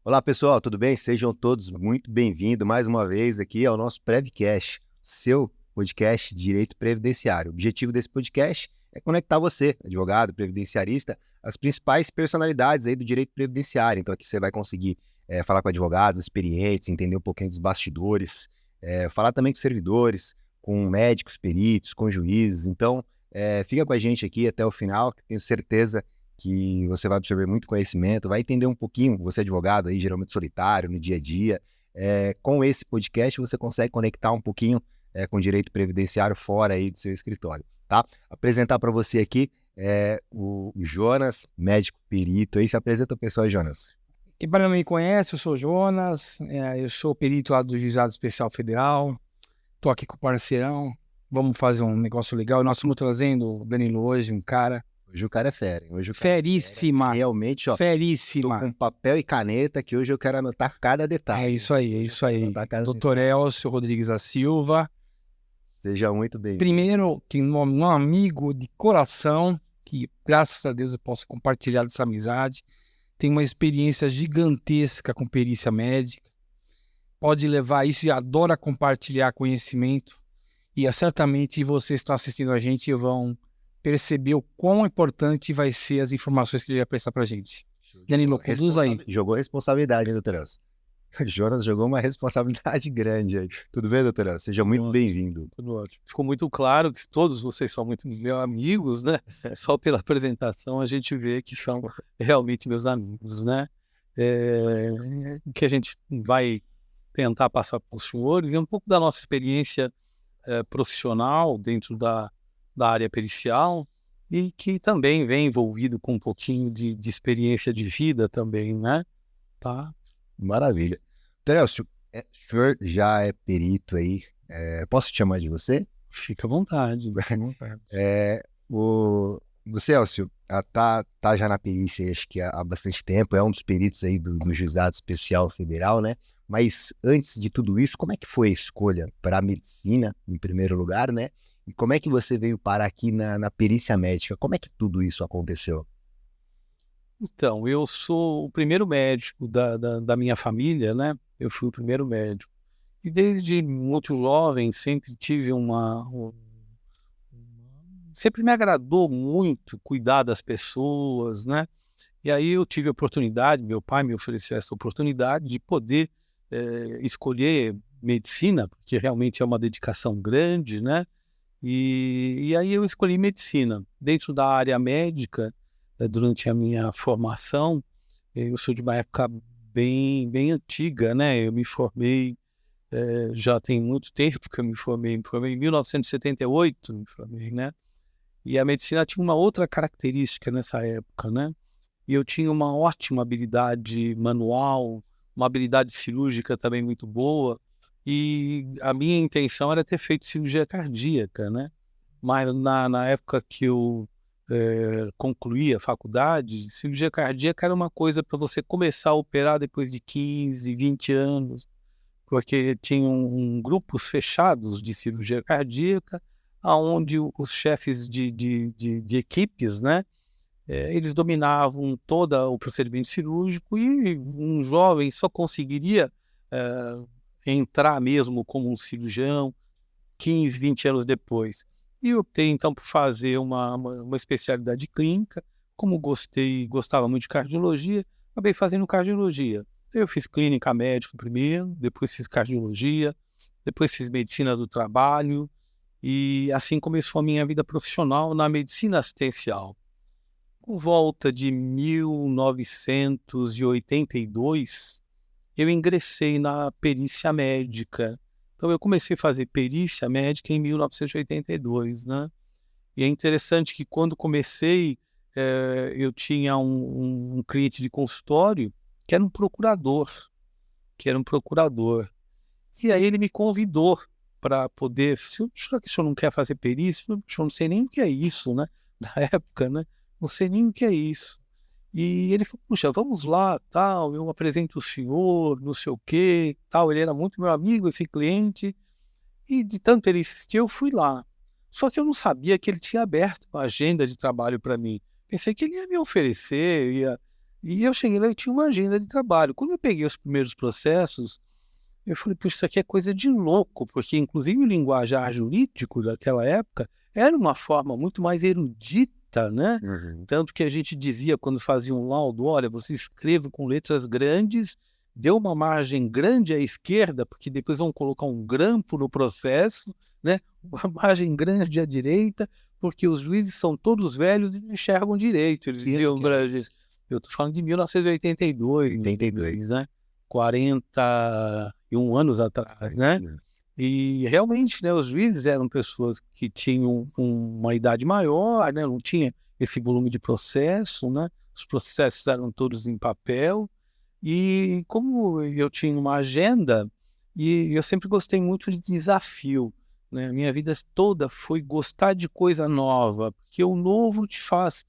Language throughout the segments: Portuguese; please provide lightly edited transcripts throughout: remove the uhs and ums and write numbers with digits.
Olá pessoal, tudo bem? Sejam todos muito bem-vindos mais uma vez aqui ao nosso Prevcast, seu podcast de direito previdenciário. O objetivo desse podcast é conectar você, advogado, previdenciarista, as principais personalidades aí do direito previdenciário. Então aqui você vai conseguir falar com advogados experientes, entender um pouquinho dos bastidores, falar também com servidores, com médicos, peritos, com juízes. Então fica com a gente aqui até o final, que tenho certeza que você vai absorver muito conhecimento, vai entender um pouquinho, você é advogado aí, geralmente solitário, no dia a dia. Com esse podcast você consegue conectar um pouquinho com o direito previdenciário fora aí do seu escritório, tá? Apresentar para você aqui o Jonas, médico perito. Aí se apresenta o pessoal, Jonas. Quem para não me conhece, eu sou o Jonas, eu sou perito lá do Juizado Especial Federal, estou aqui com o parceirão, vamos fazer um negócio legal. Nós estamos trazendo o Danilo hoje, um cara... Hoje o cara é fera, hein? Hoje o cara feríssima, realmente, ó, feríssima. tô com papel e caneta que hoje eu quero anotar cada detalhe. É isso aí. Dr. Elcio Rodrigues da Silva. Seja muito bem-vindo. Primeiro, que um amigo de coração, que graças a Deus eu posso compartilhar dessa amizade, tem uma experiência gigantesca com perícia médica, pode levar isso e adora compartilhar conhecimento, e certamente vocês que estão assistindo a gente vão perceber o quão importante vai ser as informações que ele vai prestar pra gente. Danilo, conduz aí. Jogou responsabilidade, hein, doutor Elcio? Jonas jogou uma responsabilidade grande aí. Tudo bem, doutor Elcio? Seja muito bem-vindo. Tudo ótimo. Ficou muito claro que todos vocês são muito meus amigos, né? Só pela apresentação a gente vê que são realmente meus amigos, né? O que a gente vai tentar passar para os senhores é um pouco da nossa experiência profissional dentro da área pericial e que também vem envolvido com um pouquinho de experiência de vida também, né? Tá? Maravilha. Doutor Elcio, o senhor já é perito aí, posso te chamar de você? Fica à vontade. Você, Elcio, tá já na perícia, acho que há bastante tempo, é um dos peritos aí do Juizado Especial Federal, né? Mas antes de tudo isso, como é que foi a escolha para a medicina, em primeiro lugar, né? E como é que você veio parar aqui na perícia médica? Como é que tudo isso aconteceu? Então, eu sou o primeiro médico da minha família, né? Eu fui o primeiro médico. E desde muito jovem sempre tive sempre me agradou muito cuidar das pessoas, né? E aí eu tive a oportunidade, meu pai me ofereceu essa oportunidade de poder escolher medicina, porque realmente é uma dedicação grande, né? E aí eu escolhi medicina. Dentro da área médica, durante a minha formação, eu sou de uma época bem antiga, né? Eu me formei, já tem muito tempo que eu me formei em 1978, me formei, né? E a medicina tinha uma outra característica nessa época, né? E eu tinha uma ótima habilidade manual, uma habilidade cirúrgica também muito boa, e a minha intenção era ter feito cirurgia cardíaca, né? Mas na época que eu concluí a faculdade, cirurgia cardíaca era uma coisa para você começar a operar depois de 15, 20 anos, porque tinham grupos fechados de cirurgia cardíaca, onde os chefes de equipes, né, eles dominavam todo o procedimento cirúrgico e um jovem só conseguiria entrar mesmo como um cirurgião 15, 20 anos depois. E eu optei, então, por fazer uma especialidade clínica. Como gostava muito de cardiologia, acabei fazendo cardiologia. Eu fiz clínica médica primeiro, depois fiz cardiologia, depois fiz medicina do trabalho, e assim começou a minha vida profissional na medicina assistencial. Por volta de 1982, eu ingressei na perícia médica. Então, eu comecei a fazer perícia médica em 1982, né? E é interessante que quando comecei, eu tinha um cliente de consultório que era um procurador, E aí ele me convidou para poder... Será que o senhor não quer fazer perícia? Eu não sei nem o que é isso, né? Na época, né? Não sei nem o que é isso. E ele falou, puxa, vamos lá, tal, eu apresento o senhor, não sei o quê, tal. Ele era muito meu amigo, esse cliente, e de tanto ele insistir, eu fui lá. Só que eu não sabia que ele tinha aberto uma agenda de trabalho para mim. Pensei que ele ia me oferecer, E eu cheguei lá e tinha uma agenda de trabalho. Quando eu peguei os primeiros processos, eu falei, puxa, isso aqui é coisa de louco, porque inclusive o linguajar jurídico daquela época era uma forma muito mais erudita, né? Tanto que a gente dizia quando fazia um laudo, olha, você escreve com letras grandes, dê uma margem grande à esquerda, porque depois vão colocar um grampo no processo, né? Uma margem grande à direita, porque os juízes são todos velhos e não enxergam direito. Eles diziam, eu estou falando de 1982, 82. né? 41 anos atrás, né? E realmente, né, os juízes eram pessoas que tinham uma idade maior, né? Não tinha esse volume de processo, né? Os processos eram todos em papel. E como eu tinha uma agenda, e eu sempre gostei muito de desafio, né? Minha vida toda foi gostar de coisa nova, porque o novo te faz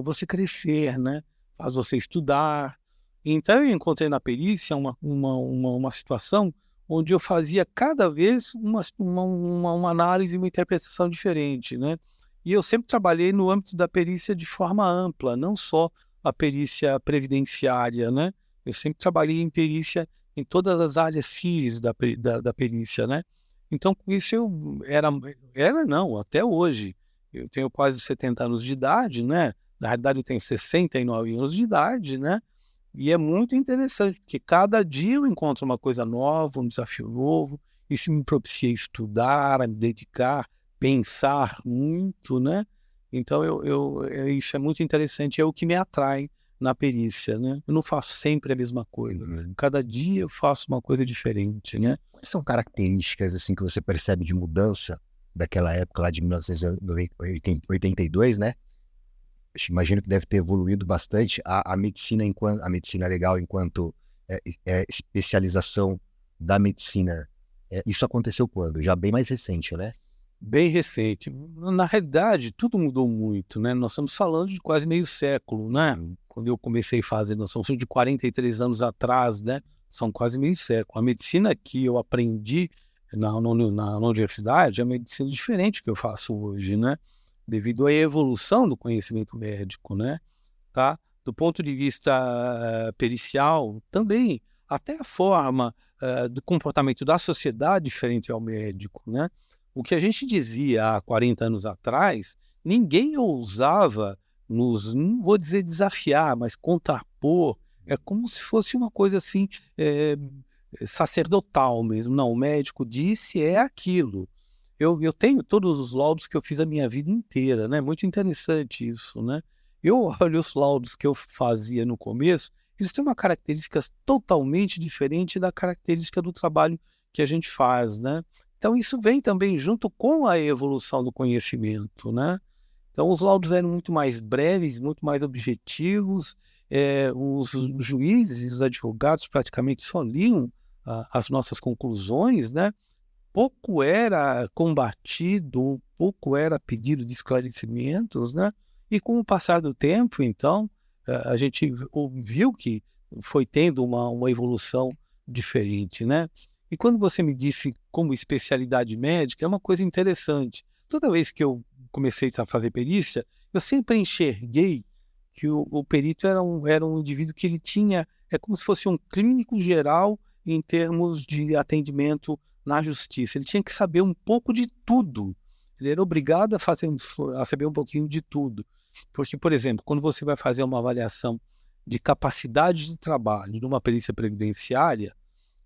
você crescer, né? Faz você estudar. Então eu encontrei na perícia uma situação onde eu fazia cada vez uma análise e uma interpretação diferente, né? E eu sempre trabalhei no âmbito da perícia de forma ampla, não só a perícia previdenciária, né? Eu sempre trabalhei em perícia em todas as áreas cíveis da perícia, né? Então, com isso eu não, até hoje. Eu tenho quase 70 anos de idade, né? Na realidade, eu tenho 69 anos de idade, né? E é muito interessante, porque cada dia eu encontro uma coisa nova, um desafio novo. Isso me propicia estudar, a me dedicar, pensar muito, né? Então, isso é muito interessante, é o que me atrai na perícia, né? Eu não faço sempre a mesma coisa. Cada dia eu faço uma coisa diferente, né? Quais são características assim que você percebe de mudança daquela época lá de 1982, né? Imagino que deve ter evoluído bastante a medicina a medicina legal enquanto especialização da medicina. Isso aconteceu quando? Já bem mais recente, né? Bem recente. Na realidade, tudo mudou muito, né? Nós estamos falando de quase meio século, né? Quando eu comecei a fazer, nós estamos falando de 43 anos atrás, né? São quase meio século. A medicina que eu aprendi na universidade é uma medicina diferente que eu faço hoje, né? Devido à evolução do conhecimento médico, né? Tá? Do ponto de vista pericial, também, até a forma do comportamento da sociedade diferente ao médico, né? O que a gente dizia há 40 anos atrás, ninguém ousava não vou dizer desafiar, mas contrapor. É como se fosse uma coisa assim, sacerdotal mesmo. Não, o médico disse é aquilo. Eu tenho todos os laudos que eu fiz a minha vida inteira, né? Muito interessante isso, né? Eu olho os laudos que eu fazia no começo, eles têm uma característica totalmente diferente da característica do trabalho que a gente faz, né? Então isso vem também junto com a evolução do conhecimento, né? Então os laudos eram muito mais breves, muito mais objetivos, os juízes e os advogados praticamente só liam as nossas conclusões, né? Pouco era combatido, pouco era pedido de esclarecimentos, né? E com o passar do tempo, então, a gente viu que foi tendo uma evolução diferente, né? E quando você me disse como especialidade médica, é uma coisa interessante. Toda vez que eu comecei a fazer perícia, eu sempre enxerguei que o perito era um indivíduo que ele tinha, como se fosse um clínico geral em termos de atendimento na justiça. Ele tinha que saber um pouco de tudo. Ele era obrigado a saber um pouquinho de tudo. Porque, por exemplo, quando você vai fazer uma avaliação de capacidade de trabalho numa perícia previdenciária,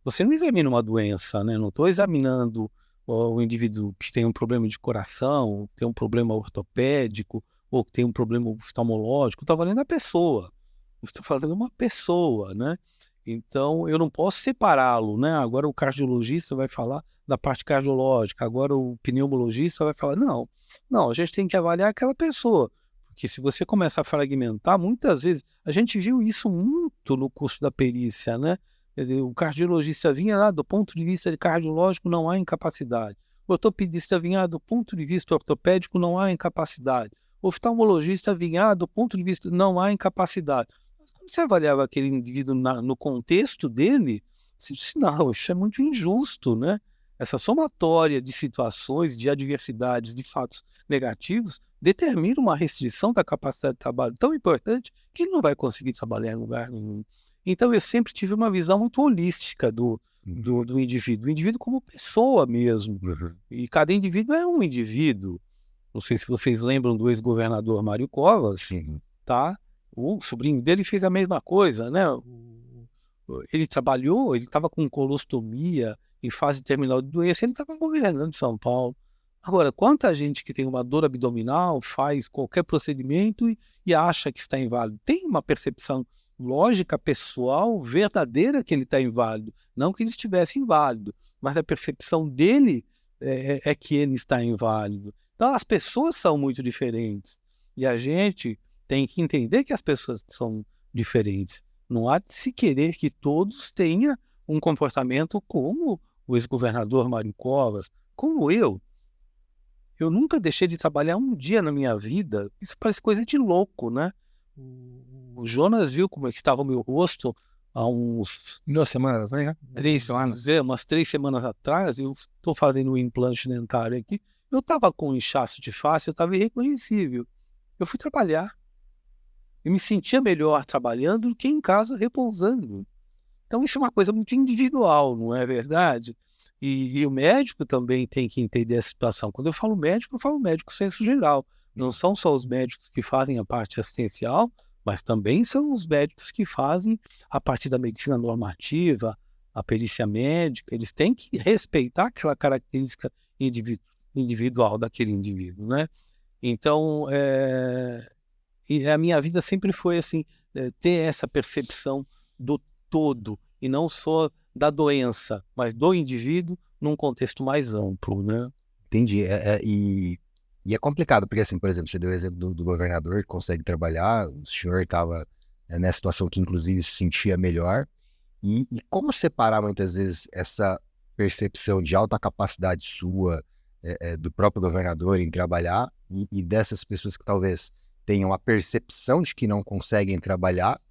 você não examina uma doença, né? Não estou examinando o indivíduo que tem um problema de coração, que tem um problema ortopédico, ou que tem um problema oftalmológico. Estou avaliando a pessoa. Estou falando de uma pessoa, né? Então, eu não posso separá-lo, né? Agora o cardiologista vai falar da parte cardiológica, agora o pneumologista vai falar, não, a gente tem que avaliar aquela pessoa. Porque se você começa a fragmentar, muitas vezes, a gente viu isso muito no curso da perícia, né? O cardiologista vinha lá, do ponto de vista cardiológico, não há incapacidade. O ortopedista vinha do ponto de vista ortopédico, não há incapacidade. O oftalmologista vinha do ponto de vista, não há incapacidade. Mas quando você avaliava aquele indivíduo no contexto dele, você disse, não, isso é muito injusto, né? essa somatória de situações, de adversidades, de fatos negativos, determina uma restrição da capacidade de trabalho tão importante que ele não vai conseguir trabalhar em lugar nenhum. Então, eu sempre tive uma visão muito holística do indivíduo, o indivíduo como pessoa mesmo. E cada indivíduo é um indivíduo. Não sei se vocês lembram do ex-governador Mário Covas, tá? O sobrinho dele fez a mesma coisa, né? Ele trabalhou, ele estava com colostomia, em fase terminal de doença, ele estava governando São Paulo. Agora, quanta gente que tem uma dor abdominal, faz qualquer procedimento e acha que está inválido? Tem uma percepção lógica, pessoal, verdadeira que ele está inválido. Não que ele estivesse inválido, mas a percepção dele é que ele está inválido. Então, as pessoas são muito diferentes. E a gente tem que entender que as pessoas são diferentes. Não há de se querer que todos tenham um comportamento como o ex-governador Mário Covas, como eu. Eu nunca deixei de trabalhar um dia na minha vida. Isso parece coisa de louco, né? O Jonas viu como é que estava o meu rosto há uns... 2 semanas, né? 3 semanas. Umas 3 semanas atrás. Eu estou fazendo um implante dentário aqui. Eu estava com inchaço de face, eu estava irreconhecível. Eu fui trabalhar. Eu me sentia melhor trabalhando do que em casa repousando. Então, isso é uma coisa muito individual, não é verdade? E o médico também tem que entender essa situação. Quando eu falo médico senso geral. Não são só os médicos que fazem a parte assistencial, mas também são os médicos que fazem a parte da medicina normativa, a perícia médica. Eles têm que respeitar aquela característica individual daquele indivíduo, né? Então, e a minha vida sempre foi assim, ter essa percepção do todo, e não só da doença, mas do indivíduo num contexto mais amplo, né? Entendi. E é complicado, porque assim, por exemplo, você deu o exemplo do governador que consegue trabalhar, o senhor estava nessa situação que inclusive se sentia melhor, e como separar muitas vezes essa percepção de alta capacidade sua, do próprio governador em trabalhar, e dessas pessoas que talvez tenham a percepção de que não conseguem trabalhar,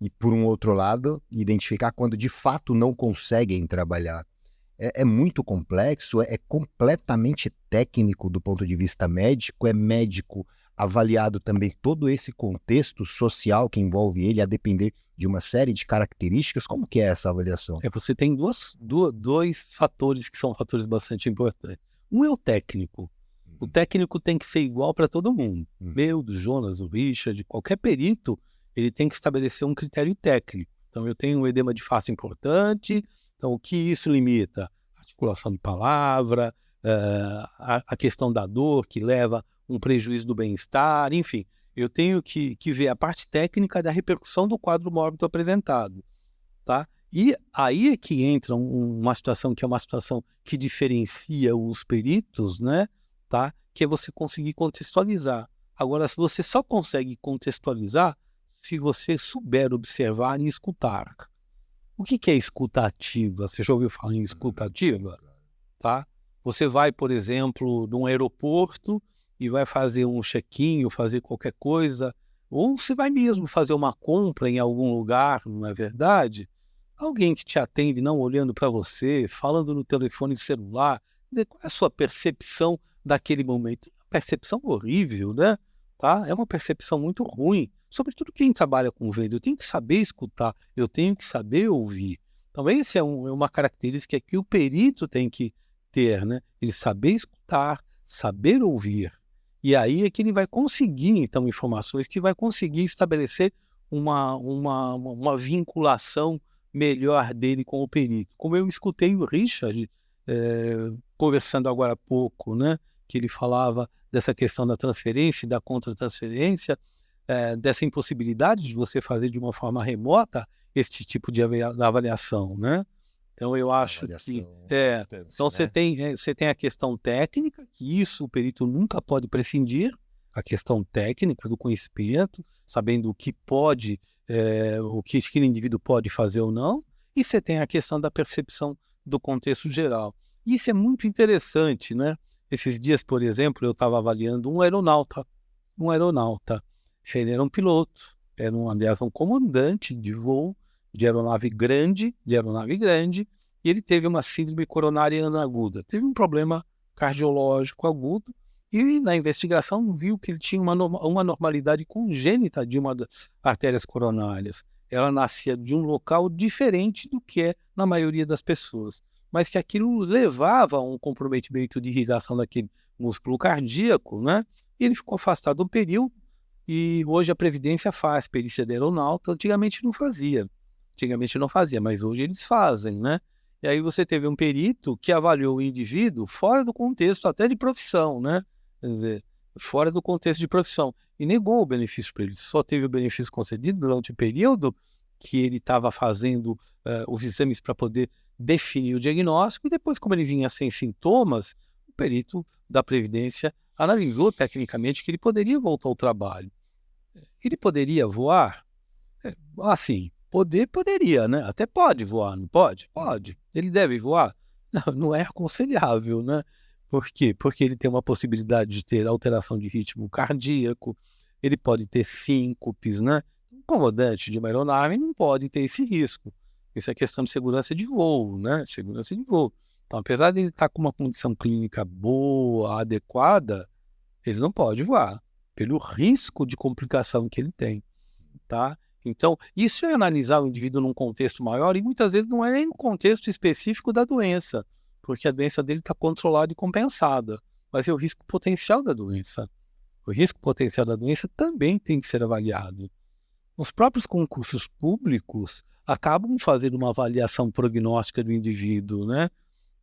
e por um outro lado, identificar quando de fato não conseguem trabalhar. É muito complexo, é completamente técnico do ponto de vista médico, é médico avaliado também todo esse contexto social que envolve ele, a depender de uma série de características. Como que é essa avaliação? Você tem dois fatores que são fatores bastante importantes. Um é o técnico. O técnico tem que ser igual para todo mundo. Meu, do Jonas, do Richard, qualquer perito, ele tem que estabelecer um critério técnico. Então, eu tenho um edema de face importante. Então, o que isso limita? Articulação de palavra, a questão da dor, que leva um prejuízo do bem-estar, enfim. Eu tenho que ver a parte técnica da repercussão do quadro mórbido apresentado, tá? E aí é que entra uma situação que é uma situação que diferencia os peritos, né? Tá? Que é você conseguir contextualizar. Agora, se você só consegue contextualizar se você souber observar e escutar. O que é escuta ativa? Você já ouviu falar em escuta ativa? Tá? Você vai, por exemplo, num aeroporto e vai fazer um check-in ou fazer qualquer coisa, ou você vai mesmo fazer uma compra em algum lugar, não é verdade? Alguém que te atende não olhando para você, falando no telefone celular, qual é a sua percepção daquele momento? É uma percepção horrível, né? Tá? É uma percepção muito ruim. Sobretudo quem trabalha com venda, eu tenho que saber escutar, eu tenho que saber ouvir. Então, essa é uma característica que o perito tem que ter, né? Ele saber escutar, saber ouvir. E aí é que ele vai conseguir, então, informações que vai conseguir estabelecer uma vinculação melhor dele com o perito. Como eu escutei o Richard conversando agora há pouco, né? Que ele falava dessa questão da transferência e da contra-transferência, dessa impossibilidade de você fazer de uma forma remota esse tipo de avaliação, né? Então, eu acho que... Então, você tem a questão técnica, que isso o perito nunca pode prescindir, a questão técnica do conhecimento, sabendo o que pode, o que aquele indivíduo pode fazer ou não, e você tem a questão da percepção do contexto geral. E isso é muito interessante, né? Esses dias, por exemplo, eu estava avaliando um aeronauta. Ele era um piloto, aliás, um comandante de voo de aeronave grande, e ele teve uma síndrome coronariana aguda. Teve um problema cardiológico agudo e na investigação viu que ele tinha uma anormalidade congênita de uma das artérias coronárias. Ela nascia de um local diferente do que é na maioria das pessoas, mas que aquilo levava a um comprometimento de irrigação daquele músculo cardíaco, né? E ele ficou afastado um período e hoje a Previdência faz perícia de aeronauta. Antigamente não fazia, mas hoje eles fazem, né? E aí você teve um perito que avaliou o indivíduo fora do contexto até de profissão, né? Quer dizer, fora do contexto de profissão, e negou o benefício para ele. Só teve o benefício concedido durante o período que ele estava fazendo os exames para poder definir o diagnóstico, e depois, como ele vinha sem sintomas, o perito da Previdência analisou tecnicamente que ele poderia voltar ao trabalho. Ele poderia voar? Assim, poderia, né? Até pode voar, não pode? Pode. Ele deve voar? Não é aconselhável, né? Por quê? Porque ele tem uma possibilidade de ter alteração de ritmo cardíaco, ele pode ter síncopes, né? Um comandante de uma aeronave não pode ter esse risco. Isso é questão de segurança de voo, né? Segurança de voo. Então, apesar de ele estar com uma condição clínica boa, adequada, ele não pode voar, pelo risco de complicação que ele tem, tá? Então, isso é analisar o indivíduo num contexto maior, e muitas vezes não é nem no contexto específico da doença, porque a doença dele está controlada e compensada, mas é o risco potencial da doença. O risco potencial da doença também tem que ser avaliado. Os próprios concursos públicos acabam fazendo uma avaliação prognóstica do indivíduo, né?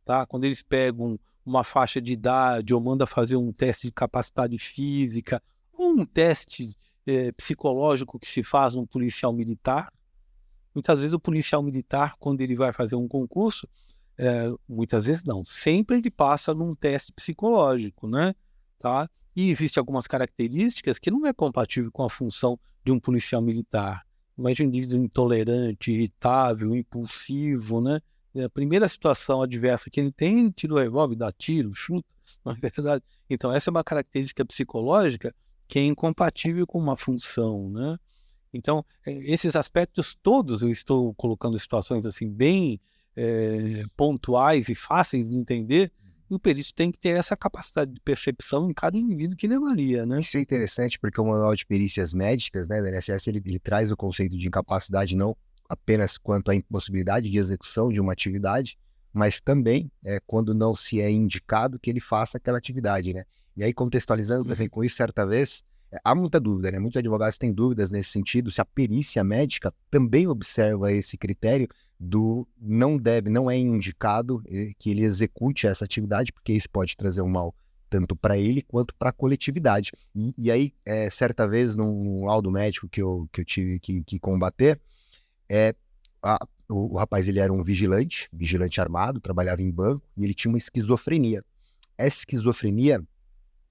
Tá? Quando eles pegam uma faixa de idade ou mandam fazer um teste de capacidade física, ou um teste psicológico que se faz no policial militar. Muitas vezes o policial militar, quando ele vai fazer um concurso, muitas vezes não, sempre ele passa num teste psicológico, né? Tá? E existem algumas características que não é compatível com a função de um policial militar. Imagina um indivíduo intolerante, irritável, impulsivo, né? A primeira situação adversa que ele tem, ele tira o revólver, dá tiro, chuta, não é verdade? Então essa é uma característica psicológica que é incompatível com uma função, né? Então, esses aspectos todos, eu estou colocando situações assim bem pontuais e fáceis de entender, e o perito tem que ter essa capacidade de percepção em cada indivíduo que ele avalia, né? Isso é interessante porque o Manual de Perícias Médicas, né, da INSS, ele traz o conceito de incapacidade não apenas quanto à impossibilidade de execução de uma atividade, mas também quando não se é indicado que ele faça aquela atividade, né? E aí, contextualizando também com isso, certa vez, há muita dúvida, né? Muitos advogados têm dúvidas nesse sentido, se a perícia médica também observa esse critério do não é indicado que ele execute essa atividade, porque isso pode trazer um mal tanto para ele quanto para a coletividade. E aí, certa vez, num laudo médico que eu tive que combater, o rapaz ele era um vigilante armado, trabalhava em banco, e ele tinha uma esquizofrenia. Essa esquizofrenia,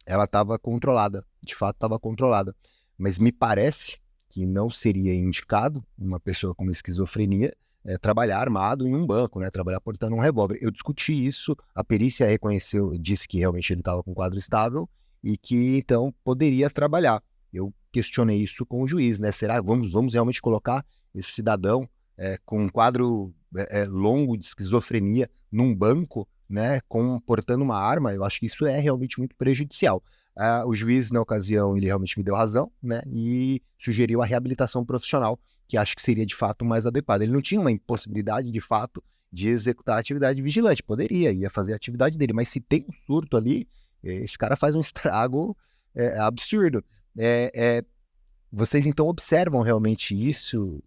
ela estava controlada, de fato estava controlada, mas me parece que não seria indicado uma pessoa com esquizofrenia trabalhar armado em um banco, né, trabalhar portando um revólver. Eu discuti isso, a perícia reconheceu, disse que realmente ele estava com quadro estável e que então poderia trabalhar. Eu questionei isso com o juiz, né, será que vamos realmente colocar esse cidadão com um quadro longo de esquizofrenia num banco, né, portando uma arma? Eu acho que isso é realmente muito prejudicial. O juiz, na ocasião, ele realmente me deu razão, né, e sugeriu a reabilitação profissional, que acho que seria de fato mais adequada. Ele não tinha uma impossibilidade de fato de executar a atividade vigilante, ia fazer a atividade dele, mas se tem um surto ali, esse cara faz um estrago absurdo. Vocês então observam realmente isso?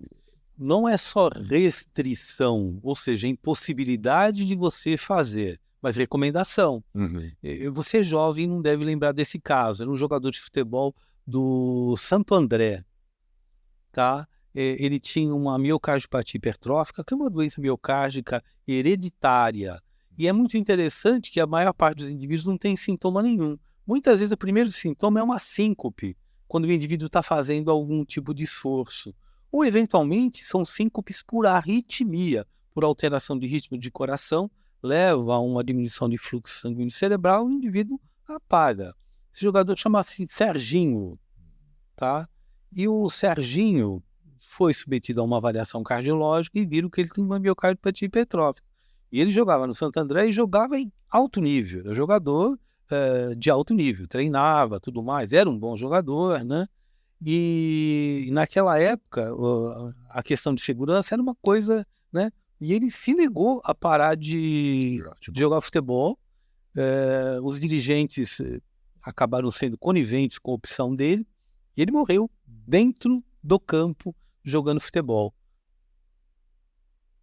Não é só restrição, ou seja, impossibilidade de você fazer, mas recomendação. Uhum. Você é jovem e não deve lembrar desse caso. Era um jogador de futebol do Santo André, tá? Ele tinha uma miocardiopatia hipertrófica, que é uma doença miocárdica hereditária. E é muito interessante que a maior parte dos indivíduos não tem sintoma nenhum. Muitas vezes o primeiro sintoma é uma síncope, quando o indivíduo está fazendo algum tipo de esforço. Ou, eventualmente, são síncopes por arritmia, por alteração de ritmo de coração, leva a uma diminuição de fluxo sanguíneo cerebral e o indivíduo apaga. Esse jogador chama-se Serginho, tá? E o Serginho foi submetido a uma avaliação cardiológica e viram que ele tem uma miocardiopatia hipertrófica. E ele jogava no Santo André e jogava em alto nível. Era jogador de alto nível, treinava, tudo mais. Era um bom jogador, né? E naquela época, a questão de segurança era uma coisa, né? E ele se negou a parar de jogar futebol. Os dirigentes acabaram sendo coniventes com a opção dele. E ele morreu dentro do campo jogando futebol.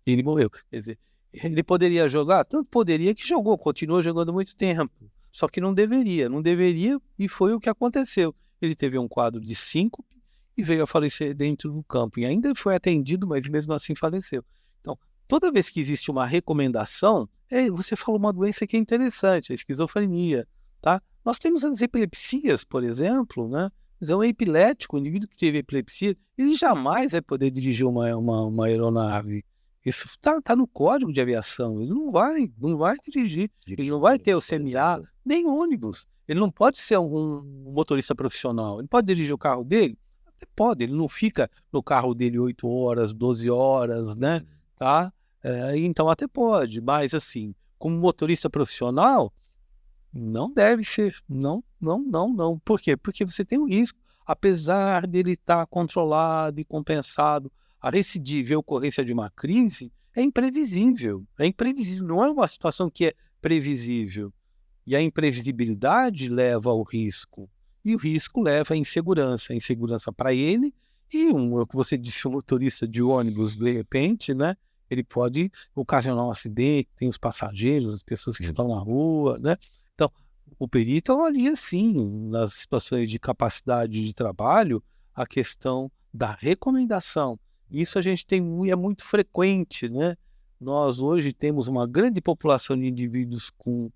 Ele morreu. Quer dizer, ele poderia jogar? Tanto poderia que jogou, continuou jogando muito tempo. Só que não deveria, e foi o que aconteceu. Ele teve um quadro de síncope e veio a falecer dentro do campo. E ainda foi atendido, mas mesmo assim faleceu. Então, toda vez que existe uma recomendação, você fala uma doença que é interessante, a esquizofrenia, tá? Nós temos as epilepsias, por exemplo, né? Mas é um epilético, o indivíduo que teve epilepsia, ele jamais vai poder dirigir uma aeronave. Isso está no código de aviação. Ele não vai dirigir. Ele não vai ter o CMA, nem ônibus. Ele não pode ser um motorista profissional. Ele pode dirigir o carro dele? Até pode. Ele não fica no carro dele 8 horas, 12 horas, né? Tá? Então até pode. Mas, assim, como motorista profissional, não deve ser. Não. Por quê? Porque você tem um risco. Apesar dele estar controlado e compensado, a recidiva e a ocorrência de uma crise é imprevisível. Não é uma situação que é previsível. E a imprevisibilidade leva ao risco. E o risco leva à insegurança. A insegurança para ele e o que você disse, o motorista de ônibus, de repente, né? Ele pode ocasionar um acidente, tem os passageiros, as pessoas que estão na rua, né? Então, o perito avalia, sim, nas situações de capacidade de trabalho, a questão da recomendação. Isso a gente tem, é muito frequente, né? Nós hoje temos uma grande população de indivíduos com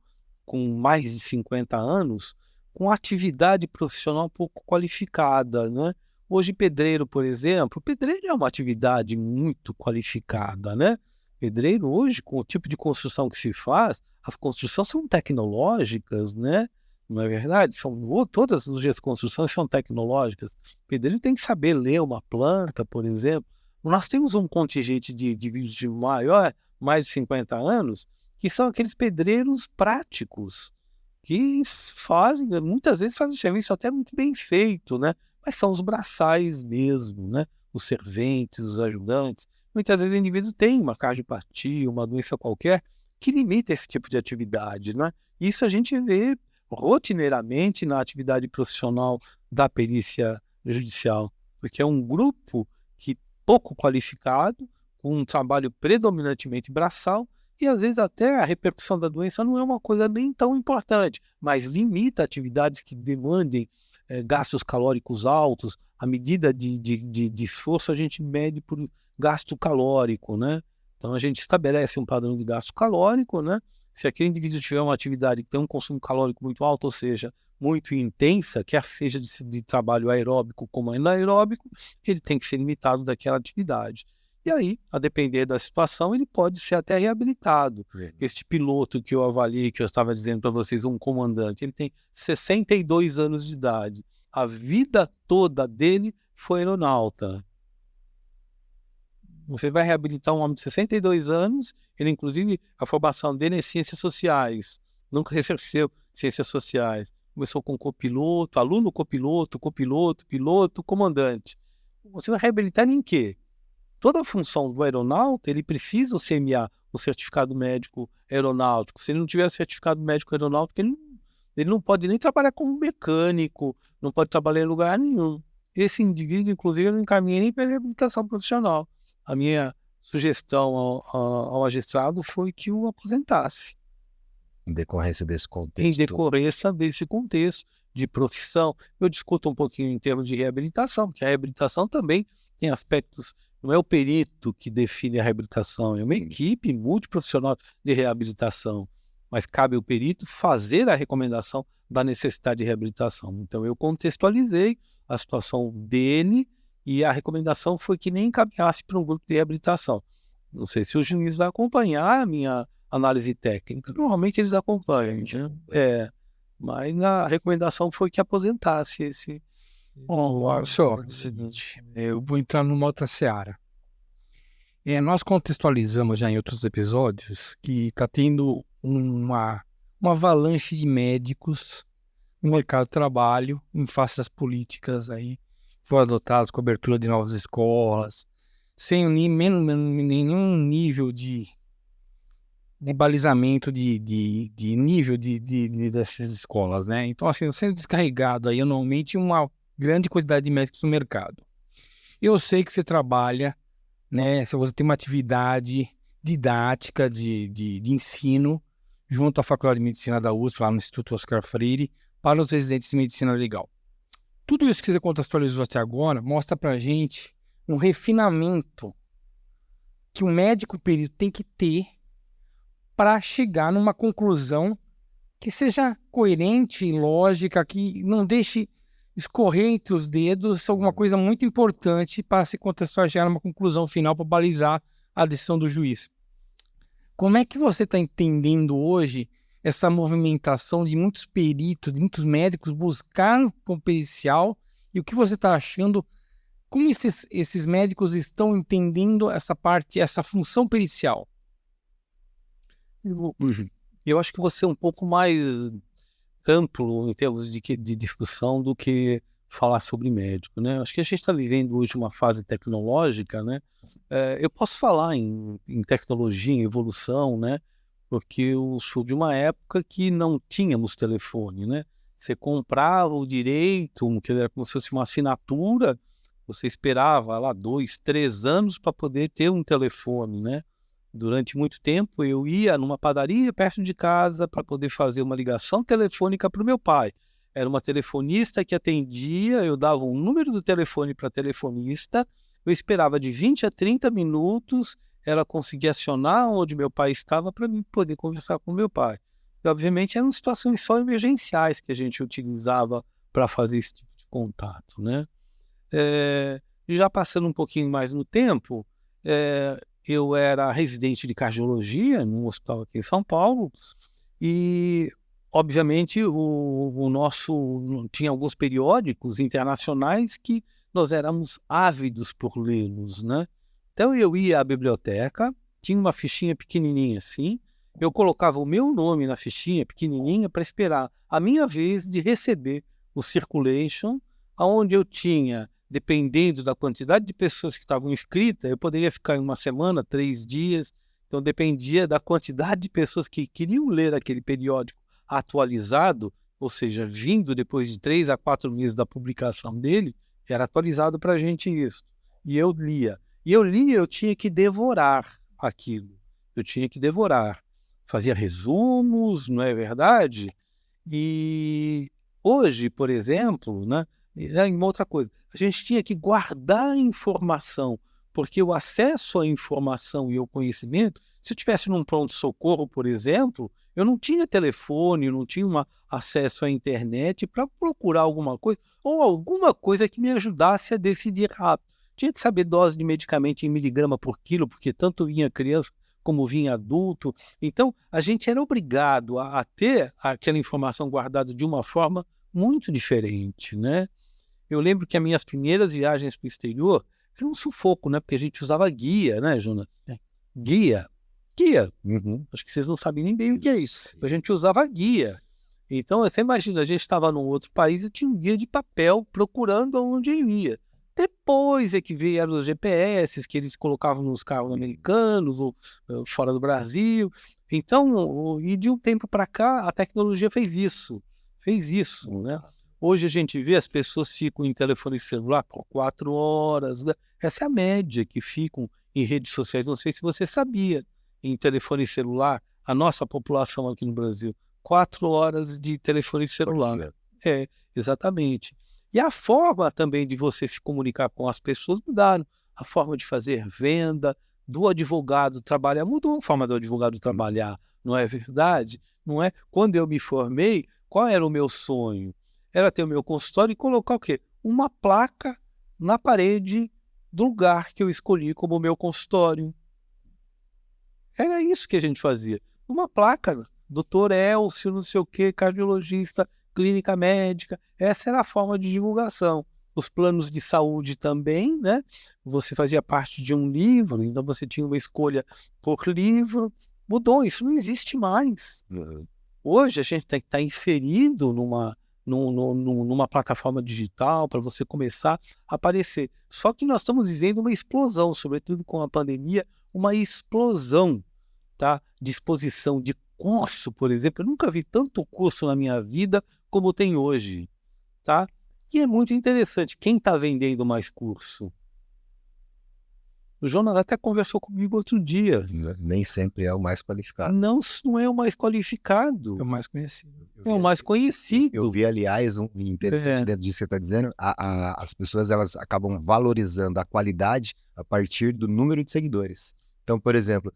mais de 50 anos, com atividade profissional pouco qualificada, né? Hoje, pedreiro, por exemplo, pedreiro é uma atividade muito qualificada, né? Pedreiro hoje, com o tipo de construção que se faz, as construções são tecnológicas, né? Não é verdade? Todas as construções são tecnológicas. Pedreiro tem que saber ler uma planta, por exemplo. Nós temos um contingente de indivíduos de mais de 50 anos, que são aqueles pedreiros práticos, que muitas vezes fazem um serviço até muito bem feito, né? Mas são os braçais mesmo, né? Os serventes, os ajudantes. Muitas vezes o indivíduo tem uma cardiopatia, uma doença qualquer, que limita esse tipo de atividade, né? Isso a gente vê rotineiramente na atividade profissional da perícia judicial, porque é um grupo pouco qualificado, com um trabalho predominantemente braçal, e às vezes até a repercussão da doença não é uma coisa nem tão importante, mas limita atividades que demandem gastos calóricos altos. A medida de esforço a gente mede por gasto calórico, né? Então a gente estabelece um padrão de gasto calórico, né? Se aquele indivíduo tiver uma atividade que tem um consumo calórico muito alto, ou seja, muito intensa, quer seja de trabalho aeróbico como anaeróbico, ele tem que ser limitado daquela atividade. E aí, a depender da situação, ele pode ser até reabilitado. Este piloto que eu avaliei, que eu estava dizendo para vocês, um comandante, ele tem 62 anos de idade. A vida toda dele foi aeronauta. Você vai reabilitar um homem de 62 anos, ele inclusive, a formação dele é em ciências sociais, nunca exerceu ciências sociais. Começou com copiloto, aluno copiloto, piloto, comandante. Você vai reabilitar em quê? Toda a função do aeronauta, ele precisa o CMA, o certificado médico aeronáutico. Se ele não tiver o certificado médico aeronáutico, ele não pode nem trabalhar como mecânico, não pode trabalhar em lugar nenhum. Esse indivíduo, inclusive, eu não encaminhei nem para reabilitação profissional. A minha sugestão ao magistrado foi que o aposentasse. Em decorrência desse contexto. Em decorrência desse contexto de profissão. Eu discuto um pouquinho em termos de reabilitação, porque a reabilitação também tem aspectos, não é o perito que define a reabilitação, é uma equipe multiprofissional de reabilitação, mas cabe ao perito fazer a recomendação da necessidade de reabilitação. Então eu contextualizei a situação dele e a recomendação foi que nem encaminhasse para um grupo de reabilitação. Não sei se o juiz vai acompanhar a minha análise técnica. Normalmente eles acompanham, né? Mas a recomendação foi que aposentasse esse... Bom, senhor, é o seguinte, eu vou entrar numa outra seara. Nós contextualizamos já em outros episódios que está tendo uma avalanche de médicos no mercado de trabalho em face das políticas aí que foram adotadas com a abertura de novas escolas, sem nenhum nível de balizamento de nível dessas escolas, né? Então, assim, sendo descarregado aí anualmente uma grande quantidade de médicos no mercado. Eu sei que você trabalha, né? Se você tem uma atividade didática de ensino junto à Faculdade de Medicina da USP, lá no Instituto Oscar Freire, para os residentes de medicina legal. Tudo isso que você contextualizou até agora mostra pra gente um refinamento que o médico perito tem que ter para chegar numa conclusão que seja coerente e lógica, que não deixe escorrer entre os dedos alguma coisa muito importante para se contextualizar numa conclusão final para balizar a decisão do juiz. Como é que você está entendendo hoje essa movimentação de muitos peritos, de muitos médicos buscar o pericial, e o que você está achando, como esses médicos estão entendendo essa parte, essa função pericial? Eu acho que você é um pouco mais amplo em termos de discussão do que falar sobre médico, né? Acho que a gente está vivendo hoje uma fase tecnológica, né? Eu posso falar em tecnologia, em evolução, né? Porque eu sou de uma época que não tínhamos telefone, né? Você comprava o direito, que era como se fosse uma assinatura, você esperava lá 2, 3 anos para poder ter um telefone, né? Durante muito tempo eu ia numa padaria perto de casa para poder fazer uma ligação telefônica para o meu pai. Era uma telefonista que atendia, eu dava o número do telefone para a telefonista, eu esperava de 20 a 30 minutos, ela conseguia acionar onde meu pai estava para mim poder conversar com meu pai. E, obviamente, eram situações só emergenciais que a gente utilizava para fazer esse tipo de contato, né? Já passando um pouquinho mais no tempo, eu era residente de cardiologia num hospital aqui em São Paulo e, obviamente, o nosso tinha alguns periódicos internacionais que nós éramos ávidos por lê-los, né? Então eu ia à biblioteca, tinha uma fichinha pequenininha assim, eu colocava o meu nome na fichinha pequenininha para esperar a minha vez de receber o circulation, onde eu tinha, dependendo da quantidade de pessoas que estavam inscritas, eu poderia ficar em uma semana, 3 dias, então dependia da quantidade de pessoas que queriam ler aquele periódico atualizado, ou seja, vindo depois de 3 a 4 meses da publicação dele, era atualizado para a gente isso. E eu lia. E eu lia, eu tinha que devorar aquilo. Eu tinha que devorar. Fazia resumos, não é verdade? E hoje, por exemplo, né, uma outra coisa, a gente tinha que guardar a informação, porque o acesso à informação e ao conhecimento, se eu estivesse num pronto-socorro, por exemplo, eu não tinha telefone, eu não tinha acesso à internet para procurar alguma coisa, ou alguma coisa que me ajudasse a decidir rápido. Tinha que saber dose de medicamento em miligrama por quilo, porque tanto vinha criança como vinha adulto. Então, a gente era obrigado a ter aquela informação guardada de uma forma muito diferente, né? Eu lembro que as minhas primeiras viagens para o exterior era um sufoco, né? Porque a gente usava guia, né, Jonas? Guia. Uhum. Acho que vocês não sabem nem bem o que é isso. A gente usava guia. Então, você imagina, a gente estava num outro país e tinha um guia de papel procurando aonde eu ia. Depois é que vieram os GPS que eles colocavam nos carros americanos ou fora do Brasil. Então, e de um tempo para cá, a tecnologia fez isso, né? Hoje a gente vê as pessoas ficam em telefone celular por 4 horas, né? Essa é a média que ficam em redes sociais. Não sei se você sabia, em telefone celular, a nossa população aqui no Brasil, 4 horas de telefone celular. Exatamente. E a forma também de você se comunicar com as pessoas mudaram. A forma de fazer venda, do advogado trabalhar, mudou a forma do advogado trabalhar, não é verdade? Não é? Quando eu me formei, qual era o meu sonho? Era ter o meu consultório e colocar o quê? Uma placa na parede do lugar que eu escolhi como meu consultório. Era isso que a gente fazia. Uma placa, doutor Elcio, não sei o quê, cardiologista, clínica médica. Essa era a forma de divulgação. os planos de saúde também, né? Você fazia parte de um livro, então você tinha uma escolha por livro. Mudou, isso não existe mais. Hoje a gente tem que estar inserido numa plataforma digital para você começar a aparecer. Só que nós estamos vivendo uma explosão, sobretudo com a pandemia, uma explosão, tá? De exposição de curso, por exemplo. Eu nunca vi tanto curso na minha vida como tem hoje, tá? E é muito interessante. Quem está vendendo mais curso? O Jonas até conversou comigo outro dia. Nem sempre é o mais qualificado. Não é o mais qualificado. É o mais conhecido. É o mais conhecido. Eu vi, aliás, um interessante dentro disso que você está dizendo, as pessoas elas acabam valorizando a qualidade a partir do número de seguidores. Então, por exemplo,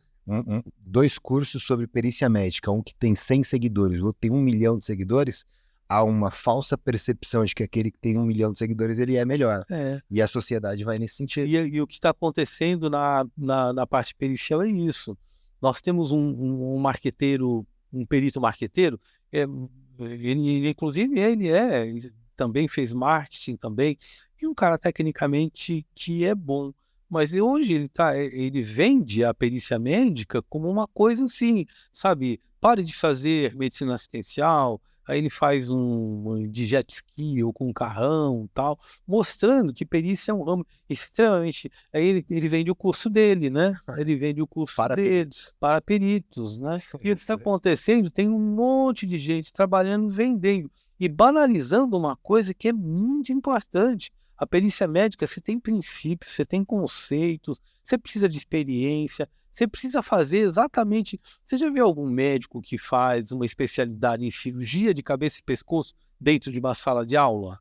dois cursos sobre perícia médica, um que tem 100 seguidores, o outro tem 1 milhão de seguidores, há uma falsa percepção de que aquele que tem 1 milhão de seguidores ele é melhor. E a sociedade vai nesse sentido. E o que está acontecendo na parte pericial é isso. Nós temos um marqueteiro, um perito marqueteiro, ele inclusive ele também fez marketing também, e um cara tecnicamente que é bom. Mas hoje ele vende a perícia médica como uma coisa assim, sabe? Pare de fazer medicina assistencial, aí ele faz de jet ski ou com um carrão e tal, mostrando que perícia é um ramo extremamente... Aí ele vende o curso dele, né? Ele vende o curso para peritos, né? E o que está acontecendo, tem um monte de gente trabalhando, vendendo e banalizando uma coisa que é muito importante. A perícia médica, você tem princípios, você tem conceitos, você precisa de experiência, você precisa fazer exatamente... Você já viu algum médico que faz uma especialidade em cirurgia de cabeça e pescoço dentro de uma sala de aula?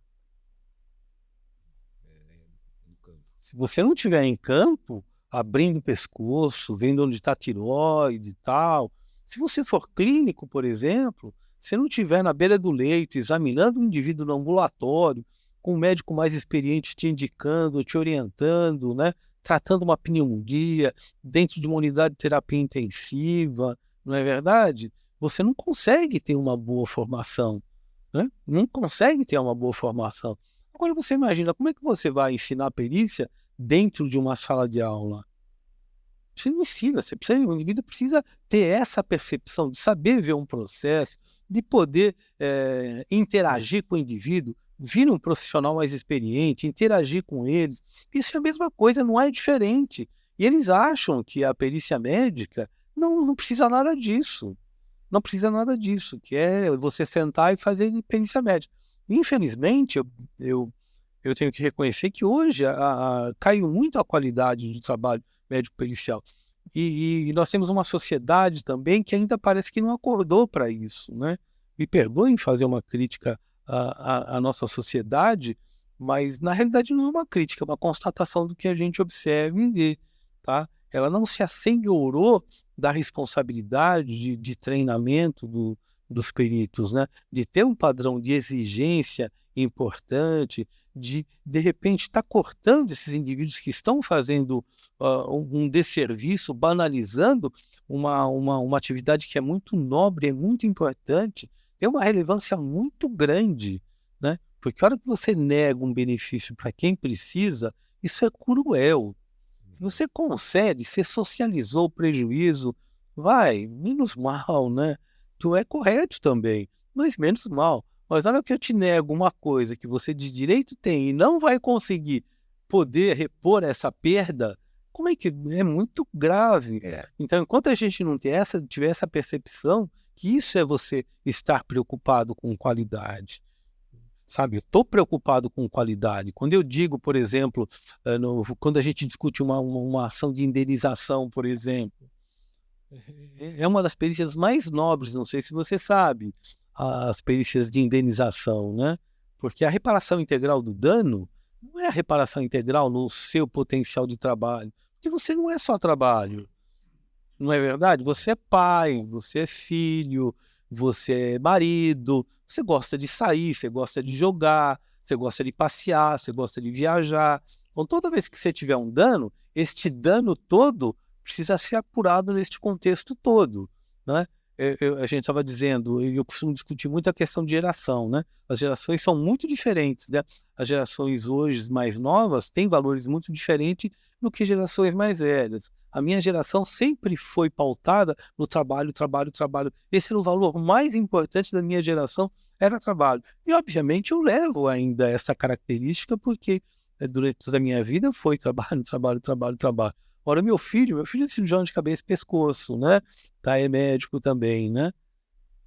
Se você não estiver em campo, abrindo o pescoço, vendo onde está a tireoide e tal... Se você for clínico, por exemplo, se não estiver na beira do leito, examinando o indivíduo no ambulatório, com um médico mais experiente te indicando, te orientando, né? Tratando uma pneumonia dentro de uma unidade de terapia intensiva, não é verdade? Você não consegue ter uma boa formação, né? Não consegue ter uma boa formação. Agora você imagina, como é que você vai ensinar perícia dentro de uma sala de aula? Você não ensina, o indivíduo precisa ter essa percepção de saber ver um processo, de poder interagir com o indivíduo, vir um profissional mais experiente, interagir com eles. Isso é a mesma coisa, não é diferente. E eles acham que a perícia médica não precisa nada disso. Não precisa nada disso, que é você sentar e fazer perícia médica. Infelizmente, eu tenho que reconhecer que hoje caiu muito a qualidade do trabalho médico-pericial. E nós temos uma sociedade também que ainda parece que não acordou para isso, né? Me perdoem fazer uma crítica à nossa sociedade, mas na realidade não é uma crítica, é uma constatação do que a gente observa e vê, tá? Ela não se assenhorou da responsabilidade de treinamento dos peritos, né? De ter um padrão de exigência importante, de repente estar cortando esses indivíduos que estão fazendo um desserviço, banalizando uma atividade que é muito nobre, é muito importante, tem uma relevância muito grande, né? Porque a hora que você nega um benefício para quem precisa, isso é cruel. Se você concede, você socializou o prejuízo, menos mal, né? Tu é correto também, mas menos mal. Mas na hora que eu te nego uma coisa que você de direito tem e não vai conseguir poder repor essa perda, como é que é muito grave? Então, enquanto a gente não tiver essa percepção, que isso é você estar preocupado com qualidade. Sabe, eu estou preocupado com qualidade. Quando eu digo, por exemplo, quando a gente discute uma ação de indenização, por exemplo, é uma das perícias mais nobres, não sei se você sabe, as perícias de indenização, né? Porque a reparação integral do dano não é a reparação integral no seu potencial de trabalho, porque você não é só trabalho, não é verdade? Você é pai, você é filho, você é marido, você gosta de sair, você gosta de jogar, você gosta de passear, você gosta de viajar. Então, toda vez que você tiver um dano, este dano todo precisa ser apurado neste contexto todo, né? a gente estava dizendo, eu costumo discutir muito a questão de geração, né? As gerações são muito diferentes, né? As gerações hoje mais novas têm valores muito diferentes do que gerações mais velhas. A minha geração sempre foi pautada no trabalho, trabalho, trabalho. Esse era o valor mais importante da minha geração, era trabalho. E, obviamente, eu levo ainda essa característica porque durante toda a minha vida foi trabalho, trabalho, trabalho, trabalho. Agora, meu filho é cirurgião de cabeça e pescoço, né? Tá, é médico também, né?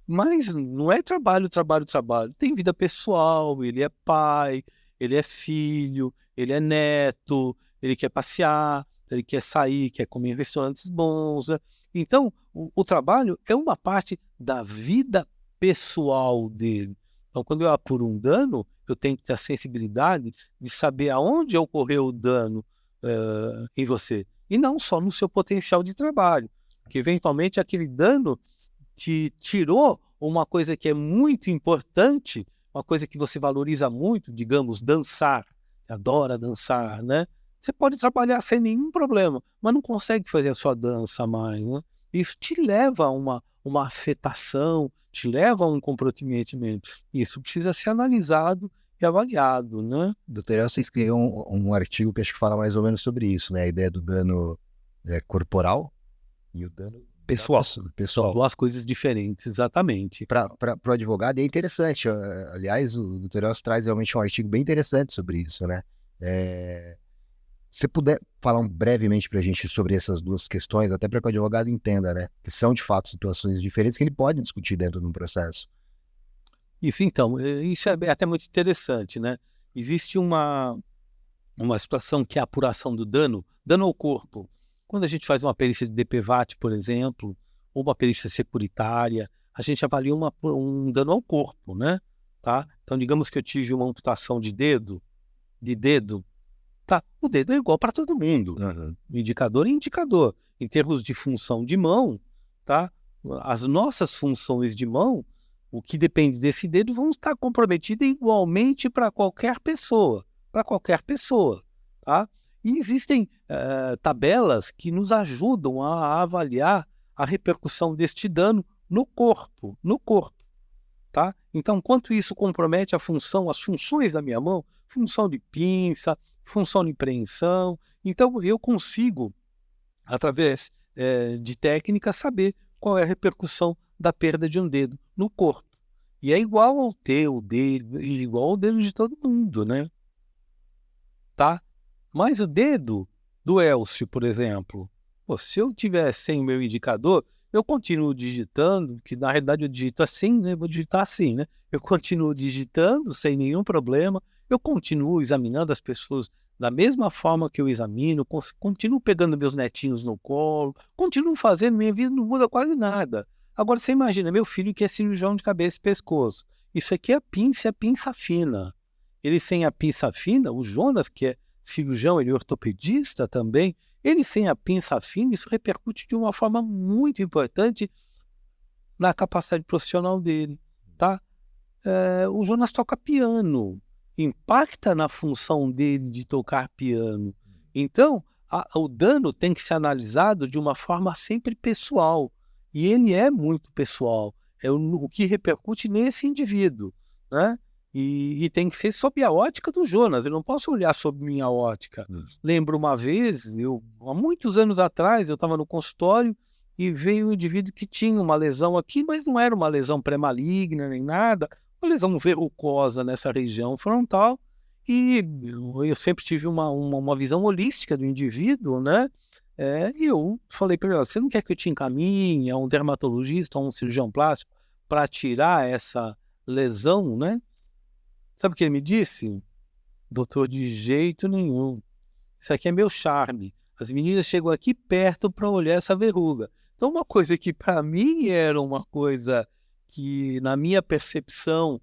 Mas não é trabalho, trabalho, trabalho. Tem vida pessoal, ele é pai, ele é filho, ele é neto, ele quer passear, ele quer sair, quer comer em restaurantes bons, né? Então, o trabalho é uma parte da vida pessoal dele. Então, quando eu apuro um dano, eu tenho que ter a sensibilidade de saber aonde ocorreu o dano em você. E não só no seu potencial de trabalho. Porque, eventualmente, aquele dano te tirou uma coisa que é muito importante, uma coisa que você valoriza muito, digamos, dançar. Você adora dançar, né? Você pode trabalhar sem nenhum problema, mas não consegue fazer a sua dança mais, né? Isso te leva a uma afetação, te leva a um comprometimento. Isso precisa ser analisado e avaliado, né? Doutor, você escreveu um artigo que acho que fala mais ou menos sobre isso, né? A ideia do dano corporal e o dano Pessoal. pessoal. São duas coisas diferentes, exatamente. Para o advogado é interessante. Aliás, o Dr. Elcio traz realmente um artigo bem interessante sobre isso, né? Se puder falar brevemente para a gente sobre essas duas questões, até para que o advogado entenda, né? Que são, de fato, situações diferentes que ele pode discutir dentro de um processo. Isso, então, isso é até muito interessante, né? Existe uma situação que é a apuração do dano ao corpo. Quando a gente faz uma perícia de DPVAT, por exemplo, ou uma perícia securitária, a gente avalia um dano ao corpo, né? Tá? Então, digamos que eu tive uma amputação de dedo, tá? O dedo é igual para todo mundo. Uhum. Indicador é indicador. Em termos de função de mão, tá? As nossas funções de mão, o que depende desse dedo, vão estar comprometidas igualmente para qualquer pessoa. Tá? E existem tabelas que nos ajudam a avaliar a repercussão deste dano no corpo. Tá? Então, quanto isso compromete as funções da minha mão, função de pinça, função de preensão, então eu consigo, através de técnicas, saber qual é a repercussão da perda de um dedo no corpo. E é igual ao teu, dele, igual ao dedo de todo mundo, né? Tá? Mas o dedo do Elcio, por exemplo, se eu tiver sem o meu indicador, eu continuo digitando, que na realidade eu digito assim, né? Vou digitar assim, né? Eu continuo digitando sem nenhum problema, eu continuo examinando as pessoas da mesma forma que eu examino, continuo pegando meus netinhos no colo, continuo fazendo, minha vida não muda quase nada. Agora você imagina, meu filho que é cirurgião de cabeça e pescoço, isso aqui é pinça fina. Ele sem a pinça fina, o Jonas, que é cirurgião, ele é ortopedista também, ele sem a pinça fina, isso repercute de uma forma muito importante na capacidade profissional dele, tá? O Jonas toca piano, impacta na função dele de tocar piano. Então, o dano tem que ser analisado de uma forma sempre pessoal, e ele é muito pessoal, é o que repercute nesse indivíduo, né? E tem que ser sob a ótica do Jonas, eu não posso olhar sob minha ótica. Lembro uma vez, há muitos anos atrás, eu estava no consultório e veio um indivíduo que tinha uma lesão aqui, mas não era uma lesão pré-maligna nem nada, uma lesão verrucosa nessa região frontal, e eu sempre tive uma visão holística do indivíduo, né? E eu falei para ele, você não quer que eu te encaminhe a um dermatologista, a um cirurgião plástico, para tirar essa lesão, né? Sabe o que ele me disse? Doutor, de jeito nenhum. Isso aqui é meu charme. As meninas chegam aqui perto para olhar essa verruga. Então, uma coisa que para mim era uma coisa que, na minha percepção,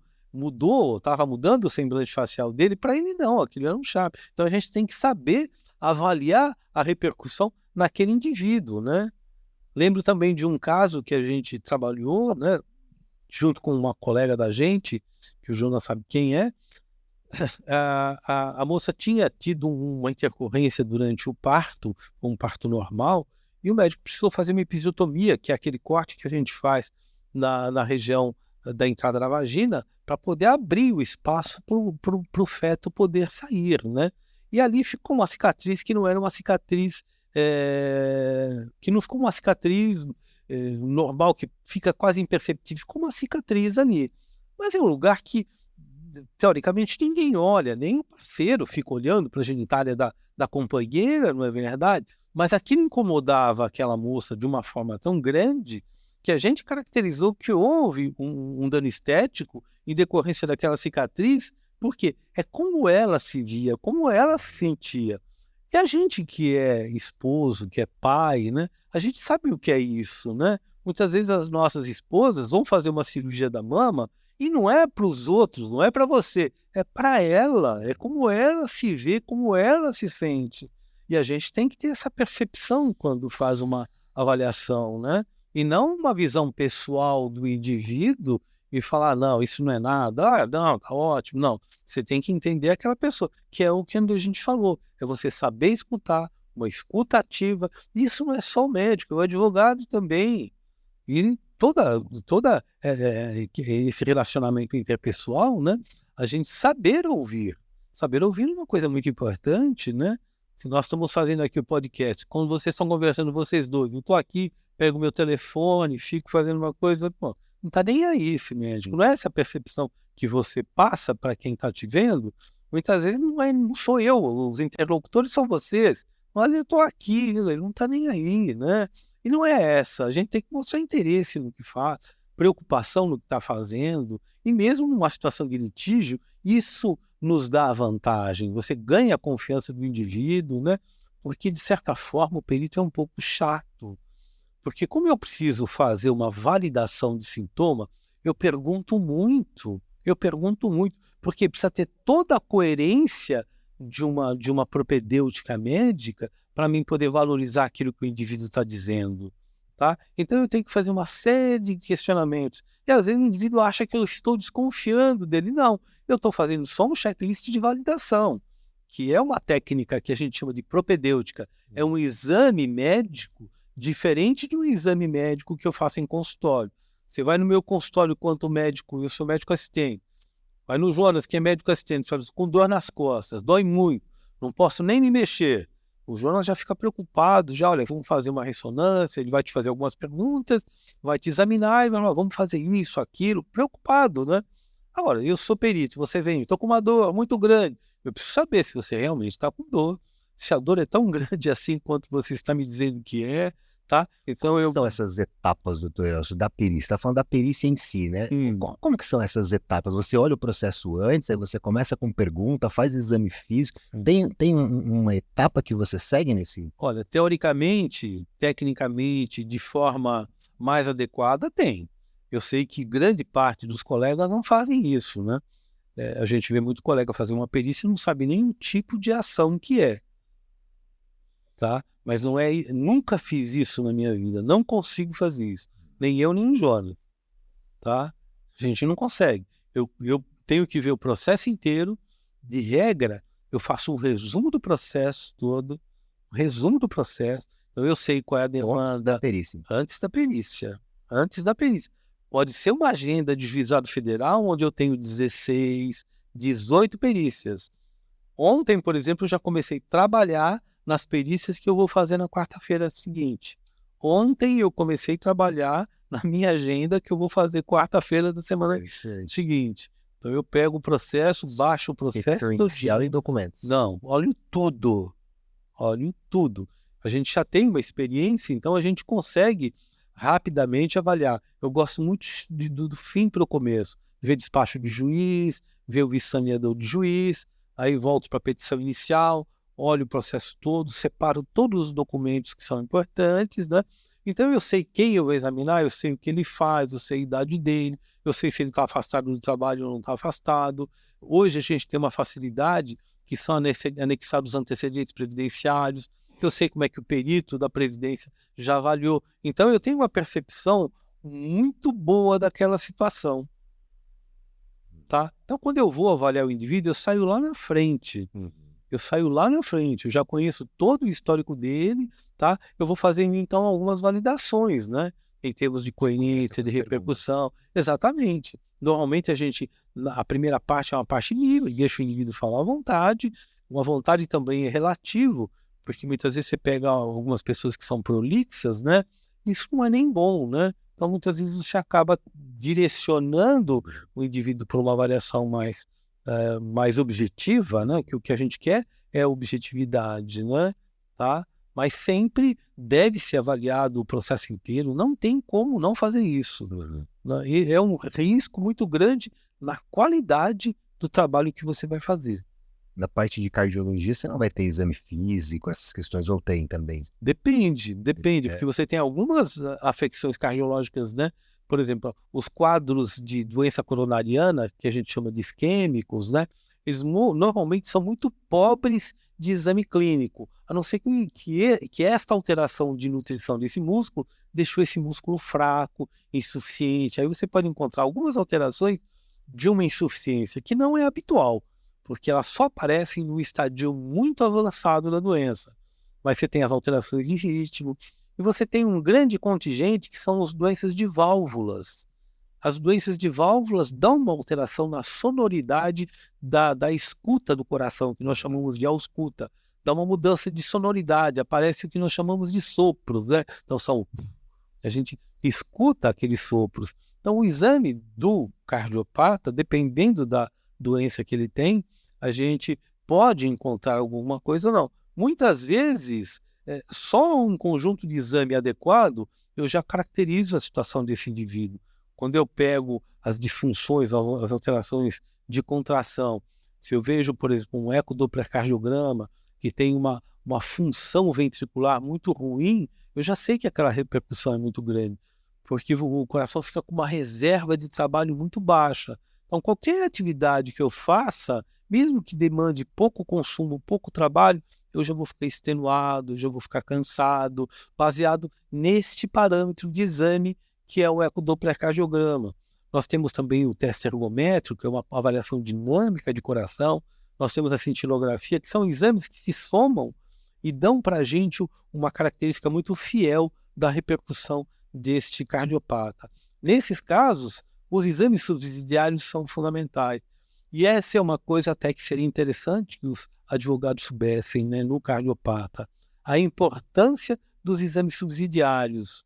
estava mudando o semblante facial dele, para ele não, aquilo era um charme. Então, a gente tem que saber avaliar a repercussão naquele indivíduo, né? Lembro também de um caso que a gente trabalhou, né? Junto com uma colega da gente, que o Jonas sabe quem é, a moça tinha tido uma intercorrência durante o parto, um parto normal, E o médico precisou fazer uma episiotomia, que é aquele corte que a gente faz na região da entrada da vagina, para poder abrir o espaço para o feto poder sair, né? E ali ficou uma cicatriz que não era uma cicatriz, que não ficou uma cicatriz normal, que fica quase imperceptível, ficou uma cicatriz ali. Mas é um lugar que, teoricamente, ninguém olha, nem o parceiro fica olhando para a genitália da companheira, não é verdade? Mas aquilo incomodava aquela moça de uma forma tão grande que a gente caracterizou que houve um dano estético em decorrência daquela cicatriz, porque é como ela se via, como ela se sentia. E a gente que é esposo, que é pai, né? A gente sabe o que é isso, né? Muitas vezes as nossas esposas vão fazer uma cirurgia da mama e não é para os outros, não é para você, é para ela, é como ela se vê, como ela se sente. E a gente tem que ter essa percepção quando faz uma avaliação, né? E não uma visão pessoal do indivíduo e falar, não, isso não é nada, não, tá ótimo. Não, você tem que entender aquela pessoa, que é o que a gente falou, é você saber escutar, uma escuta ativa. Isso não é só o médico, é o advogado também. E toda esse relacionamento interpessoal, né? A gente saber ouvir. Saber ouvir é uma coisa muito importante, né? Se nós estamos fazendo aqui o podcast, quando vocês estão conversando, vocês dois, eu estou aqui, pego meu telefone, fico fazendo uma coisa, pô, não está nem aí esse médico. Não é essa percepção que você passa para quem está te vendo. Muitas vezes não sou eu, os interlocutores são vocês. Olha, eu estou aqui, ele não está nem aí, né? E não é essa. A gente tem que mostrar interesse no que faz, preocupação no que está fazendo. E mesmo numa situação de litígio, isso nos dá vantagem. Você ganha a confiança do indivíduo, né? Porque, de certa forma, o perito é um pouco chato. Porque como eu preciso fazer uma validação de sintoma, eu pergunto muito, porque precisa ter toda a coerência de uma propedêutica médica para mim poder valorizar aquilo que o indivíduo está dizendo, tá? Então eu tenho que fazer uma série de questionamentos. E às vezes o indivíduo acha que eu estou desconfiando dele. Não, eu estou fazendo só um checklist de validação, que é uma técnica que a gente chama de propedêutica. É um exame médico diferente de um exame médico que eu faço em consultório. Você vai no meu consultório quanto médico, eu sou médico assistente. Vai no Jonas, que é médico assistente, fala, com dor nas costas, dói muito, não posso nem me mexer. O Jonas já fica preocupado, já, olha, vamos fazer uma ressonância, ele vai te fazer algumas perguntas, vai te examinar, e vai falar, vamos fazer isso, aquilo, preocupado, né? Agora, eu sou perito, você vem, estou com uma dor muito grande, eu preciso saber se você realmente está com dor, se a dor é tão grande assim quanto você está me dizendo que é, tá? Então Como são essas etapas, doutor Elcio, da perícia? Você está falando da perícia em si, né? Como que são essas etapas? Você olha o processo antes, aí você começa com pergunta, faz exame físico. Tem uma etapa que você segue nesse? Olha, teoricamente, tecnicamente, de forma mais adequada, tem. Eu sei que grande parte dos colegas não fazem isso, né? A gente vê muito colega fazer uma perícia e não sabe nem o tipo de ação que é. Tá? Mas não é, nunca fiz isso na minha vida, não consigo fazer isso, nem eu nem o Jonas, tá? A gente não consegue. Eu tenho que ver o processo inteiro, de regra, eu faço um resumo do processo todo, então eu sei qual é a demanda antes da perícia. Pode ser uma agenda de juizado federal onde eu tenho 16, 18 perícias. Ontem, por exemplo, eu já comecei a trabalhar nas perícias que eu vou fazer na quarta-feira seguinte. Ontem eu comecei a trabalhar na minha agenda que eu vou fazer quarta-feira da semana seguinte. Então eu pego o processo, baixo o processo. Inicial e documentos. Não, olho tudo. A gente já tem uma experiência, então a gente consegue rapidamente avaliar. Eu gosto muito do fim para o começo. Ver despacho de juiz, ver o vice-saneador de juiz, aí volto para a petição inicial, olho o processo todo, separo todos os documentos que são importantes, né? Então eu sei quem eu vou examinar, eu sei o que ele faz, eu sei a idade dele, eu sei se ele está afastado do trabalho ou não está afastado. Hoje a gente tem uma facilidade que são anexados os antecedentes previdenciários, eu sei como é que o perito da Previdência já avaliou. Então eu tenho uma percepção muito boa daquela situação. Tá? Então quando eu vou avaliar o indivíduo, eu saio lá na frente. Eu saio lá na frente, eu já conheço todo o histórico dele, tá? Eu vou fazer, então, algumas validações, né? Em termos de coerência, de repercussão. Exatamente. Normalmente a primeira parte é uma parte livre, deixa o indivíduo falar à vontade. Uma vontade também é relativo, porque muitas vezes você pega algumas pessoas que são prolixas, né? Isso não é nem bom, né? Então, muitas vezes você acaba direcionando o indivíduo para uma avaliação mais objetiva, né? Que o que a gente quer é objetividade, né? Tá? Mas sempre deve ser avaliado o processo inteiro, não tem como não fazer isso. Né? E é um risco muito grande na qualidade do trabalho que você vai fazer. Na parte de cardiologia, você não vai ter exame físico, essas questões, ou tem também? Depende, porque você tem algumas afecções cardiológicas, né? Por exemplo, os quadros de doença coronariana, que a gente chama de isquêmicos, né? Eles normalmente são muito pobres de exame clínico, a não ser que esta alteração de nutrição desse músculo deixou esse músculo fraco, insuficiente. Aí você pode encontrar algumas alterações de uma insuficiência que não é habitual, porque elas só aparecem no estadio muito avançado da doença. Mas você tem as alterações de ritmo, e você tem um grande contingente que são as doenças de válvulas. As doenças de válvulas dão uma alteração na sonoridade da escuta do coração, que nós chamamos de ausculta. Dá uma mudança de sonoridade, aparece o que nós chamamos de sopros, né? Então a gente escuta aqueles sopros. Então o exame do cardiopata, dependendo da doença que ele tem, a gente pode encontrar alguma coisa ou não. Muitas vezes, só um conjunto de exame adequado, eu já caracterizo a situação desse indivíduo. Quando eu pego as disfunções, as alterações de contração, se eu vejo, por exemplo, um ecodopplercardiograma que tem uma função ventricular muito ruim, eu já sei que aquela repercussão é muito grande, porque o coração fica com uma reserva de trabalho muito baixa. Então, qualquer atividade que eu faça, mesmo que demande pouco consumo, pouco trabalho, eu já vou ficar extenuado, eu já vou ficar cansado, baseado neste parâmetro de exame que é o ecodopplercardiograma. Nós temos também o teste ergométrico, que é uma avaliação dinâmica de coração. Nós temos a cintilografia, que são exames que se somam e dão para a gente uma característica muito fiel da repercussão deste cardiopata. Nesses casos, os exames subsidiários são fundamentais. E essa é uma coisa até que seria interessante que os advogados soubessem, né, no cardiopata. A importância dos exames subsidiários.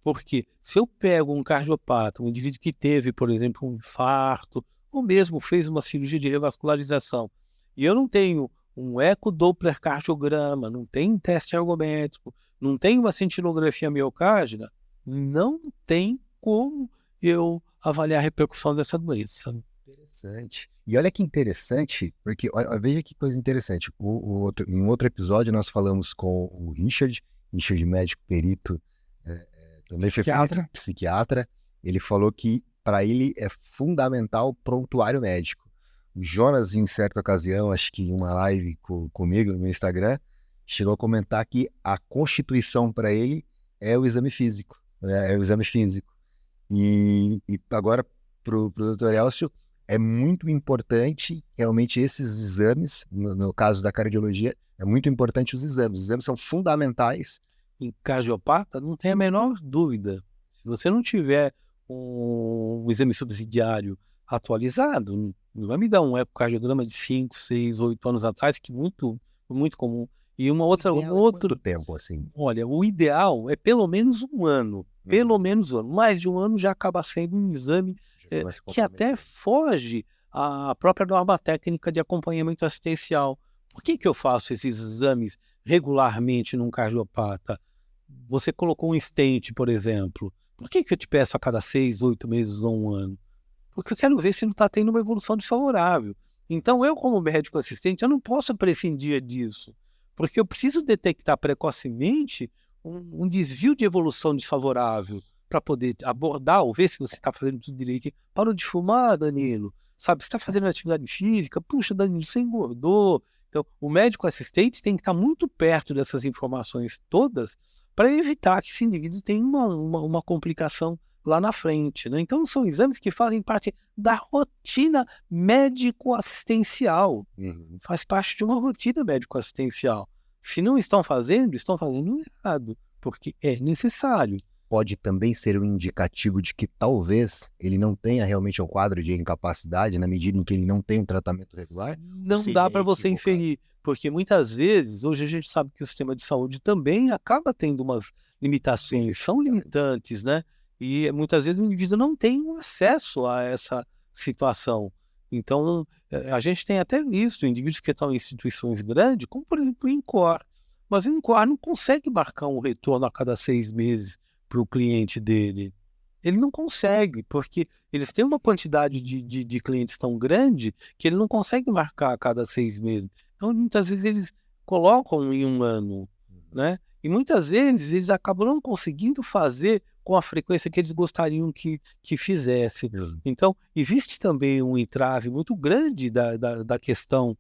Porque se eu pego um cardiopata, um indivíduo que teve, por exemplo, um infarto, ou mesmo fez uma cirurgia de revascularização, e eu não tenho um ecodopplercardiograma, não tenho um teste ergométrico, não tenho uma cintilografia miocárdica, não tem como eu avaliar a repercussão dessa doença. Interessante. E olha que interessante, porque veja que coisa interessante. Em outro episódio nós falamos com o Richard médico perito, também psiquiatra. Ele falou que para ele é fundamental o prontuário médico. O Jonas, em certa ocasião, acho que em uma live comigo no meu Instagram, chegou a comentar que a constituição para ele é o exame físico, né? É o exame físico. E agora, para o Dr. Elcio, é muito importante realmente esses exames, no caso da cardiologia, é muito importante os exames. Os exames são fundamentais. Em cardiopata, não tem a menor dúvida. Se você não tiver um exame subsidiário atualizado, não vai me dar um ecocardiograma de 5, 6, 8 anos atrás, que é muito, muito comum. E Quanto tempo, assim? Olha, o ideal é pelo menos um ano. Pelo menos um ano. Mais de um ano já acaba sendo um exame que até foge à própria norma técnica de acompanhamento assistencial. Por que eu faço esses exames regularmente num cardiopata? Você colocou um stent, por exemplo. Por que eu te peço a cada 6, 8 meses ou um ano? Porque eu quero ver se não está tendo uma evolução desfavorável. Então, eu, como médico assistente, eu não posso prescindir disso. Porque eu preciso detectar precocemente um desvio de evolução desfavorável para poder abordar ou ver se você está fazendo tudo direito. Parou de fumar, Danilo. Sabe, você está fazendo atividade física. Puxa, Danilo, você engordou. Então, o médico assistente tem que estar muito perto dessas informações todas para evitar que esse indivíduo tenha uma complicação lá na frente, né? Então, são exames que fazem parte da rotina médico-assistencial. Faz parte de uma rotina médico-assistencial. Se não estão fazendo errado, porque é necessário. Pode também ser um indicativo de que talvez ele não tenha realmente um quadro de incapacidade na medida em que ele não tem um tratamento regular? Não Seria dá para você equivocado? inferir, porque muitas vezes, hoje a gente sabe que o sistema de saúde também acaba tendo umas limitações, são limitantes, né? E muitas vezes o indivíduo não tem um acesso a essa situação. Então, a gente tem até visto indivíduos que estão em instituições grandes, como por exemplo o INCOR, mas o INCOR não consegue marcar um retorno a cada 6 meses para o cliente dele. Ele não consegue, porque eles têm uma quantidade de clientes tão grande que ele não consegue marcar a cada 6 meses. Então, muitas vezes, eles colocam em um ano, né? E muitas vezes eles acabam não conseguindo fazer com a frequência que eles gostariam que fizesse. Então, existe também um entrave muito grande da questão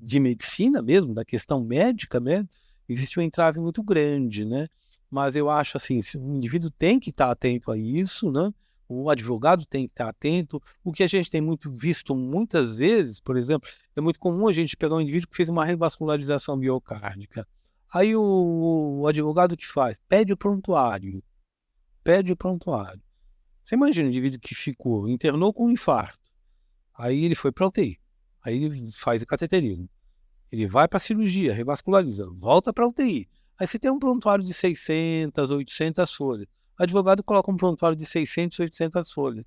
de medicina mesmo, da questão médica mesmo. Existe um entrave muito grande, né? Mas eu acho assim, o indivíduo tem que estar atento a isso, né? O advogado tem que estar atento. O que a gente tem visto muitas vezes, por exemplo, é muito comum a gente pegar um indivíduo que fez uma revascularização miocárdica. Aí o advogado que faz? Pede o prontuário. Você imagina um indivíduo que internou com um infarto. Aí ele foi para a UTI. Aí ele faz o cateterismo. Ele vai para a cirurgia, revasculariza, volta para a UTI. Aí você tem um prontuário de 600, 800 folhas. O advogado coloca um prontuário de 600, 800 folhas.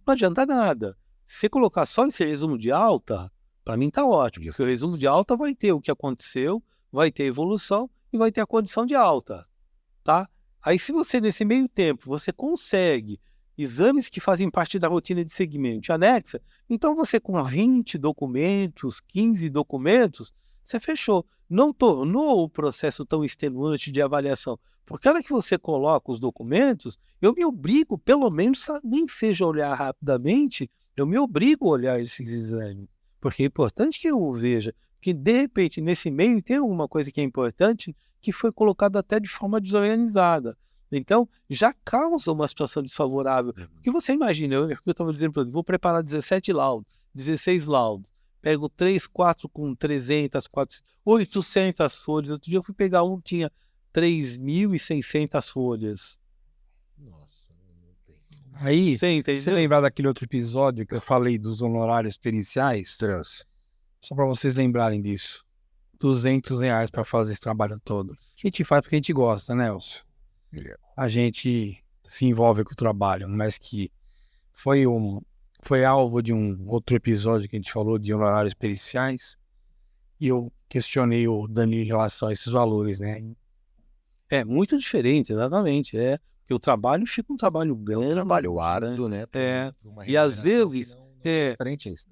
Não adianta nada. Se você colocar só esse resumo de alta, para mim tá ótimo. Porque o resumo de alta vai ter o que aconteceu, vai ter evolução e vai ter a condição de alta, tá? Aí se você, nesse meio tempo, você consegue exames que fazem parte da rotina de segmento anexa, então você com 20 documentos, 15 documentos, você fechou. Não tornou o processo tão extenuante de avaliação. Porque a hora que você coloca os documentos, eu me obrigo, pelo menos, nem seja olhar rapidamente, eu me obrigo a olhar esses exames. Porque é importante que eu veja. Porque, de repente, nesse meio tem alguma coisa que é importante que foi colocada até de forma desorganizada. Então, já causa uma situação desfavorável. Porque você imagina, eu estava dizendo para você, vou preparar 17 laudos, 16 laudos. Pego 3, 4 com 300, 400, 800 folhas. Outro dia eu fui pegar um que tinha 3.600 folhas. Nossa, não tem. Aí, Você entendeu? você lembrar daquele outro episódio que eu falei dos honorários periciais? Só para vocês lembrarem disso. R$200 para fazer esse trabalho todo. A gente faz porque a gente gosta, né, Elcio? A gente se envolve com o trabalho, mas que foi alvo de um outro episódio que a gente falou de honorários periciais, e eu questionei o Dani em relação a esses valores, né? É muito diferente, exatamente. Porque o trabalho fica um trabalho grande. É um trabalho árduo, né? E às vezes, diferente isso.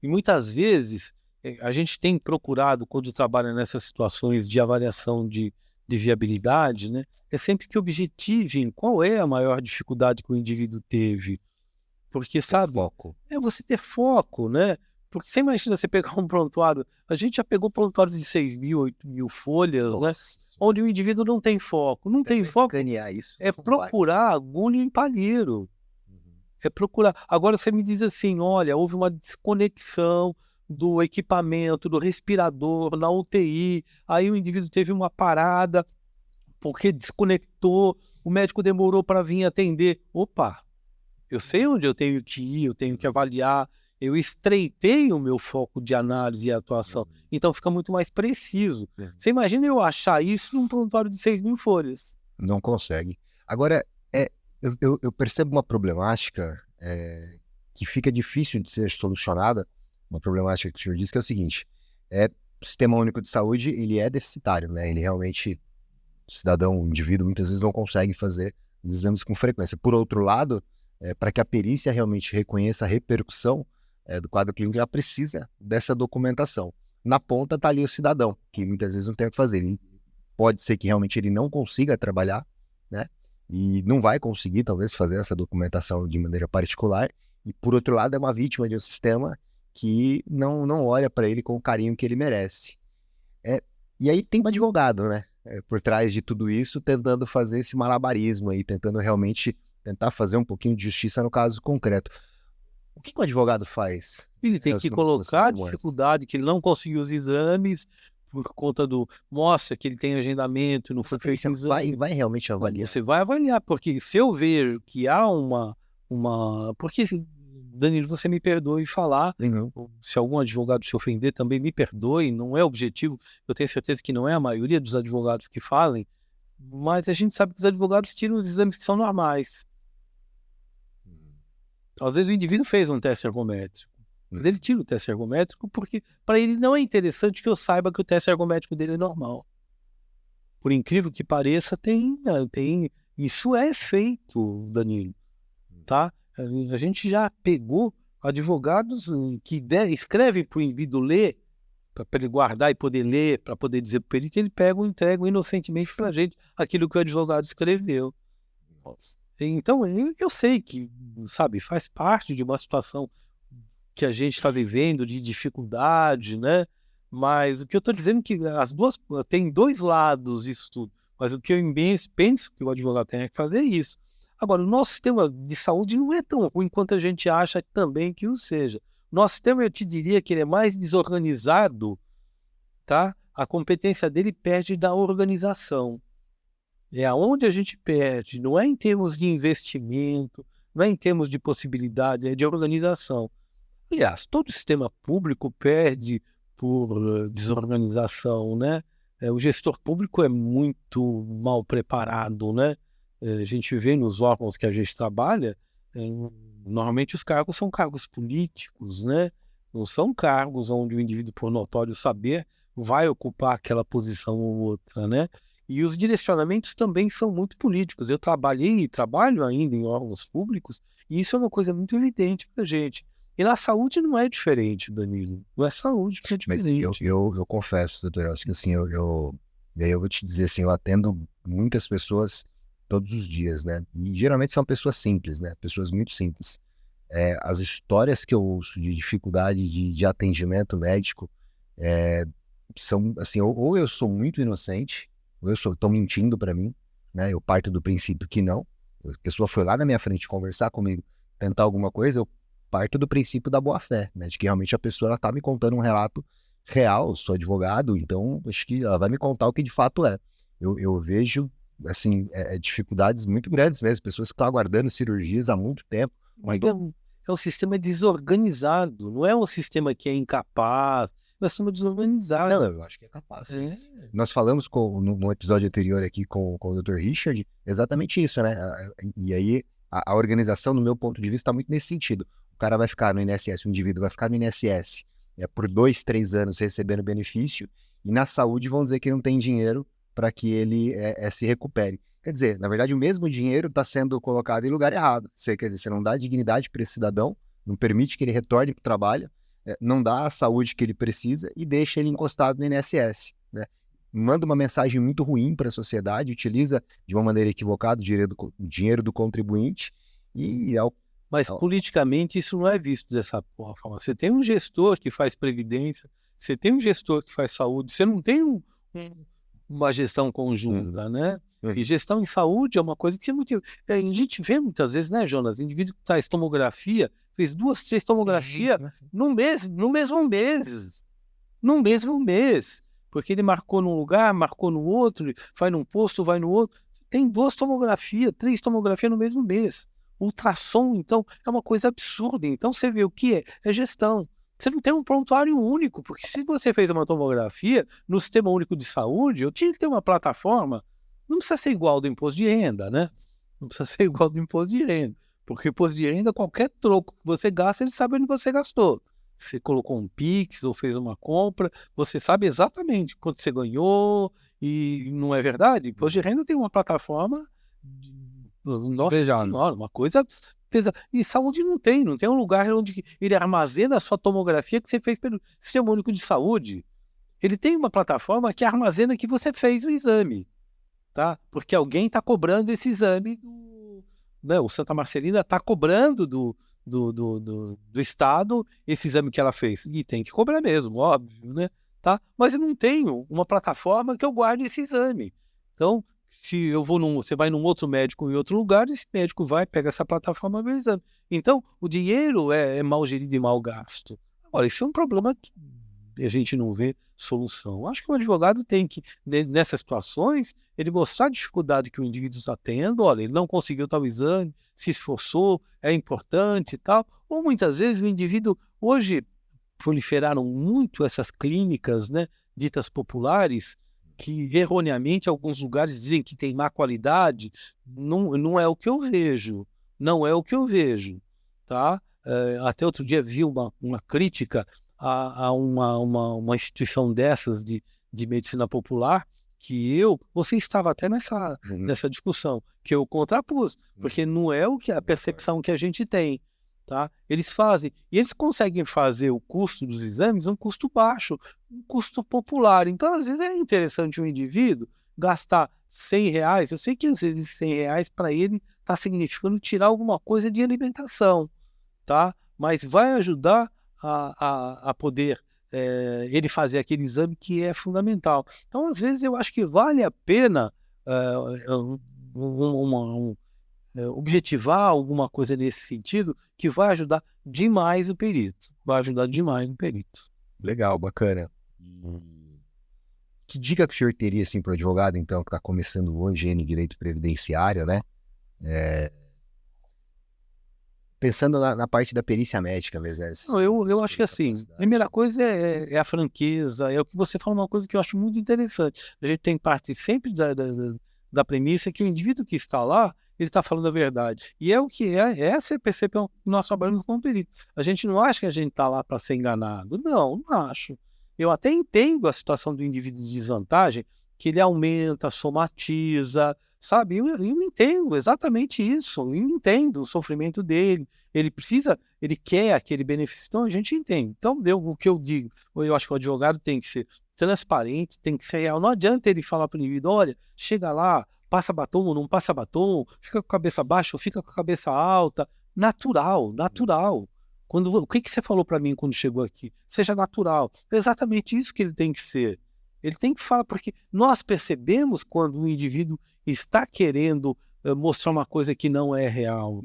e muitas vezes a gente tem procurado, quando trabalha nessas situações de avaliação de viabilidade, né? É sempre que objetivem qual é a maior dificuldade que o indivíduo teve. Porque, sabe, foco. é você ter foco, né? Porque você imagina você pegar um prontuário, a gente já pegou prontuários de 6.000, 8.000 folhas, né? Onde o indivíduo não tem foco. Não tem foco, Isso é procurar agulha em palheiro. É procurar. Agora você me diz assim, olha, houve uma desconexão do equipamento, do respirador, na UTI, aí o indivíduo teve uma parada, porque desconectou, o médico demorou para vir atender. Opa! Eu sei onde eu tenho que ir, eu tenho que avaliar, eu estreitei o meu foco de análise e atuação, então fica muito mais preciso. Você imagina eu achar isso num prontuário de 6.000 folhas? Não consegue. Agora, eu percebo uma problemática que fica difícil de ser solucionada, uma problemática que o senhor disse, que é o seguinte, o Sistema Único de Saúde, ele é deficitário, né? Ele realmente, o cidadão, o indivíduo, muitas vezes não consegue fazer os exames com frequência. Por outro lado, para que a perícia realmente reconheça a repercussão do quadro clínico, ela precisa dessa documentação. Na ponta está ali o cidadão, que muitas vezes não tem o que fazer. Pode ser que realmente ele não consiga trabalhar, né? E não vai conseguir, talvez, fazer essa documentação de maneira particular. E, por outro lado, é uma vítima de um sistema que não olha para ele com o carinho que ele merece. E aí tem um advogado, né? por trás de tudo isso, tentando fazer esse malabarismo aí, tentando realmente tentar fazer um pouquinho de justiça no caso concreto. O que o advogado faz? Ele tem que colocar a dificuldade que ele não conseguiu os exames por conta mostra que ele tem agendamento, não foi feito exame. Vai realmente avaliar? Você vai avaliar, porque se eu vejo que há porque, Danilo, você me perdoe falar, se algum advogado se ofender também me perdoe, não é objetivo, eu tenho certeza que não é a maioria dos advogados que falem, mas a gente sabe que os advogados tiram os exames que são normais. Às vezes o indivíduo fez um teste ergométrico, mas ele tira o teste ergométrico porque para ele não é interessante que eu saiba que o teste ergométrico dele é normal. Por incrível que pareça, isso é feito, Danilo, tá? A gente já pegou advogados que escrevem para o indivíduo ler, para ele guardar e poder ler, para poder dizer para o perito, ele pega e entrega inocentemente para a gente aquilo que o advogado escreveu. Então, eu sei que, sabe, faz parte de uma situação que a gente está vivendo de dificuldade, né? Mas o que eu estou dizendo é que tem dois lados isso tudo. Mas o que eu penso que o advogado tem que fazer é isso. Agora, o nosso sistema de saúde não é tão ruim quanto a gente acha também que o seja. Nosso sistema, eu te diria que ele é mais desorganizado, tá? A competência dele perde da organização. É aonde a gente perde, não é em termos de investimento, não é em termos de possibilidade, é de organização. Aliás, todo sistema público perde por desorganização, né? O gestor público é muito mal preparado, né? A gente vê nos órgãos que a gente trabalha, normalmente os cargos são cargos políticos, né? Não são cargos onde o indivíduo, por notório saber, vai ocupar aquela posição ou outra, né? E os direcionamentos também são muito políticos. Eu trabalhei e trabalho ainda em órgãos públicos, e isso é uma coisa muito evidente para a gente. E na saúde não é diferente, Danilo. Não é saúde que é diferente. Mas eu confesso, doutor, acho que assim, eu vou te dizer assim, eu atendo muitas pessoas todos os dias, né? E geralmente são pessoas simples, né? Pessoas muito simples. As histórias que eu ouço de dificuldade de atendimento médico são, assim, ou eu sou muito inocente, ou estão mentindo para mim, né? Eu parto do princípio que não. A pessoa foi lá na minha frente conversar comigo, tentar alguma coisa, eu parto do princípio da boa-fé, né? De que realmente a pessoa está me contando um relato real, eu sou advogado, então acho que ela vai me contar o que de fato é. Eu vejo, assim, dificuldades muito grandes mesmo, pessoas que estão aguardando cirurgias há muito tempo. É um sistema desorganizado, não é um sistema que é incapaz, é um sistema desorganizado. Não, eu acho que é capaz. Nós falamos no episódio anterior aqui com o Dr. Richard exatamente isso, né? E aí a organização, no meu ponto de vista, está muito nesse sentido. O cara vai ficar no INSS, o indivíduo vai ficar no INSS por 2, 3 anos recebendo benefício, e na saúde vão dizer que não tem dinheiro para que ele se recupere. Quer dizer, na verdade, o mesmo dinheiro está sendo colocado em lugar errado. Quer dizer, você não dá dignidade para esse cidadão, não permite que ele retorne para o trabalho, não dá a saúde que ele precisa e deixa ele encostado no INSS, né? Manda uma mensagem muito ruim para a sociedade, utiliza de uma maneira equivocada o dinheiro do contribuinte Mas politicamente isso não é visto dessa forma. Você tem um gestor que faz previdência, você tem um gestor que faz saúde, você não tem uma gestão conjunta, né? E gestão em saúde é uma coisa que a gente vê muitas vezes, né, Jonas? Indivíduo que faz tomografia, fez 2, 3 tomografias no mesmo mês. Porque ele marcou num lugar, marcou no outro, vai num posto, vai no outro. Tem 2 tomografias, 3 tomografias no mesmo mês. Ultrassom, então, é uma coisa absurda. Então, você vê o que é? É gestão. Você não tem um prontuário único, porque se você fez uma tomografia no Sistema Único de Saúde, eu tinha que ter uma plataforma. Não precisa ser igual ao do imposto de renda, né? Não precisa ser igual ao do imposto de renda. Porque o imposto de renda, qualquer troco que você gasta, ele sabe onde você gastou. Você colocou um Pix ou fez uma compra, você sabe exatamente quanto você ganhou, e não é verdade? O imposto de renda tem uma plataforma, nossa senhora, uma coisa pesada. E saúde não tem um lugar onde ele armazena a sua tomografia que você fez pelo Sistema Único de Saúde. Ele tem uma plataforma que armazena que você fez o exame, tá? Porque alguém está cobrando esse exame o Santa Marcelina está cobrando do Estado esse exame que ela fez. E tem que cobrar mesmo, óbvio, né? tá? Mas eu não tenho uma plataforma que eu guarde esse exame. Então, se eu vou você vai num outro médico em outro lugar, esse médico vai, pega essa plataforma e vê o exame. Então, o dinheiro é mal gerido e mal gasto. Agora, isso é um problema que a gente não vê solução. Acho que o advogado tem que, nessas situações, ele mostrar a dificuldade que o indivíduo está tendo, olha, ele não conseguiu tal exame, se esforçou, é importante e tal. Ou muitas vezes o indivíduo, hoje proliferaram muito essas clínicas, né, ditas populares, que erroneamente alguns lugares dizem que tem má qualidade. Não é o que eu vejo, não é o que eu vejo, tá? Até outro dia vi uma crítica a uma instituição dessas de medicina popular, você estava até nessa discussão, que eu contrapus, porque não é a percepção que a gente tem, tá? Eles fazem, e eles conseguem fazer o custo dos exames um custo baixo, um custo popular. Então, às vezes, é interessante um indivíduo gastar R$100, eu sei que às vezes R$100 para ele está significando tirar alguma coisa de alimentação, tá? Mas vai ajudar a poder ele fazer aquele exame que é fundamental. Então, às vezes, eu acho que vale a pena objetivar alguma coisa nesse sentido que vai ajudar demais o perito. Vai ajudar demais o perito. Legal, bacana. Que dica que o senhor teria assim, para o advogado, então, que está começando hoje no direito previdenciário, né? Pensando na parte da perícia médica mesmo. Né? Não, eu acho que assim, a primeira coisa é a franqueza, é o que você fala, uma coisa que eu acho muito interessante. A gente tem parte sempre da premissa que o indivíduo que está lá, ele está falando a verdade. E é o que essa é a percepção que nós trabalhamos como perito. A gente não acha que a gente está lá para ser enganado. Não acho. Eu até entendo a situação do indivíduo de desvantagem, que ele aumenta, somatiza, sabe? Eu entendo exatamente isso, eu entendo o sofrimento dele, ele quer aquele benefício, então a gente entende. Então, o que eu digo, eu acho que o advogado tem que ser transparente, tem que ser real. Não adianta ele falar para o indivíduo, olha, chega lá, passa batom ou não passa batom, fica com a cabeça baixa ou fica com a cabeça alta. Natural. O que você falou para mim quando chegou aqui? Seja natural. É exatamente isso que ele tem que ser. Ele tem que falar, porque nós percebemos quando o indivíduo está querendo mostrar uma coisa que não é real.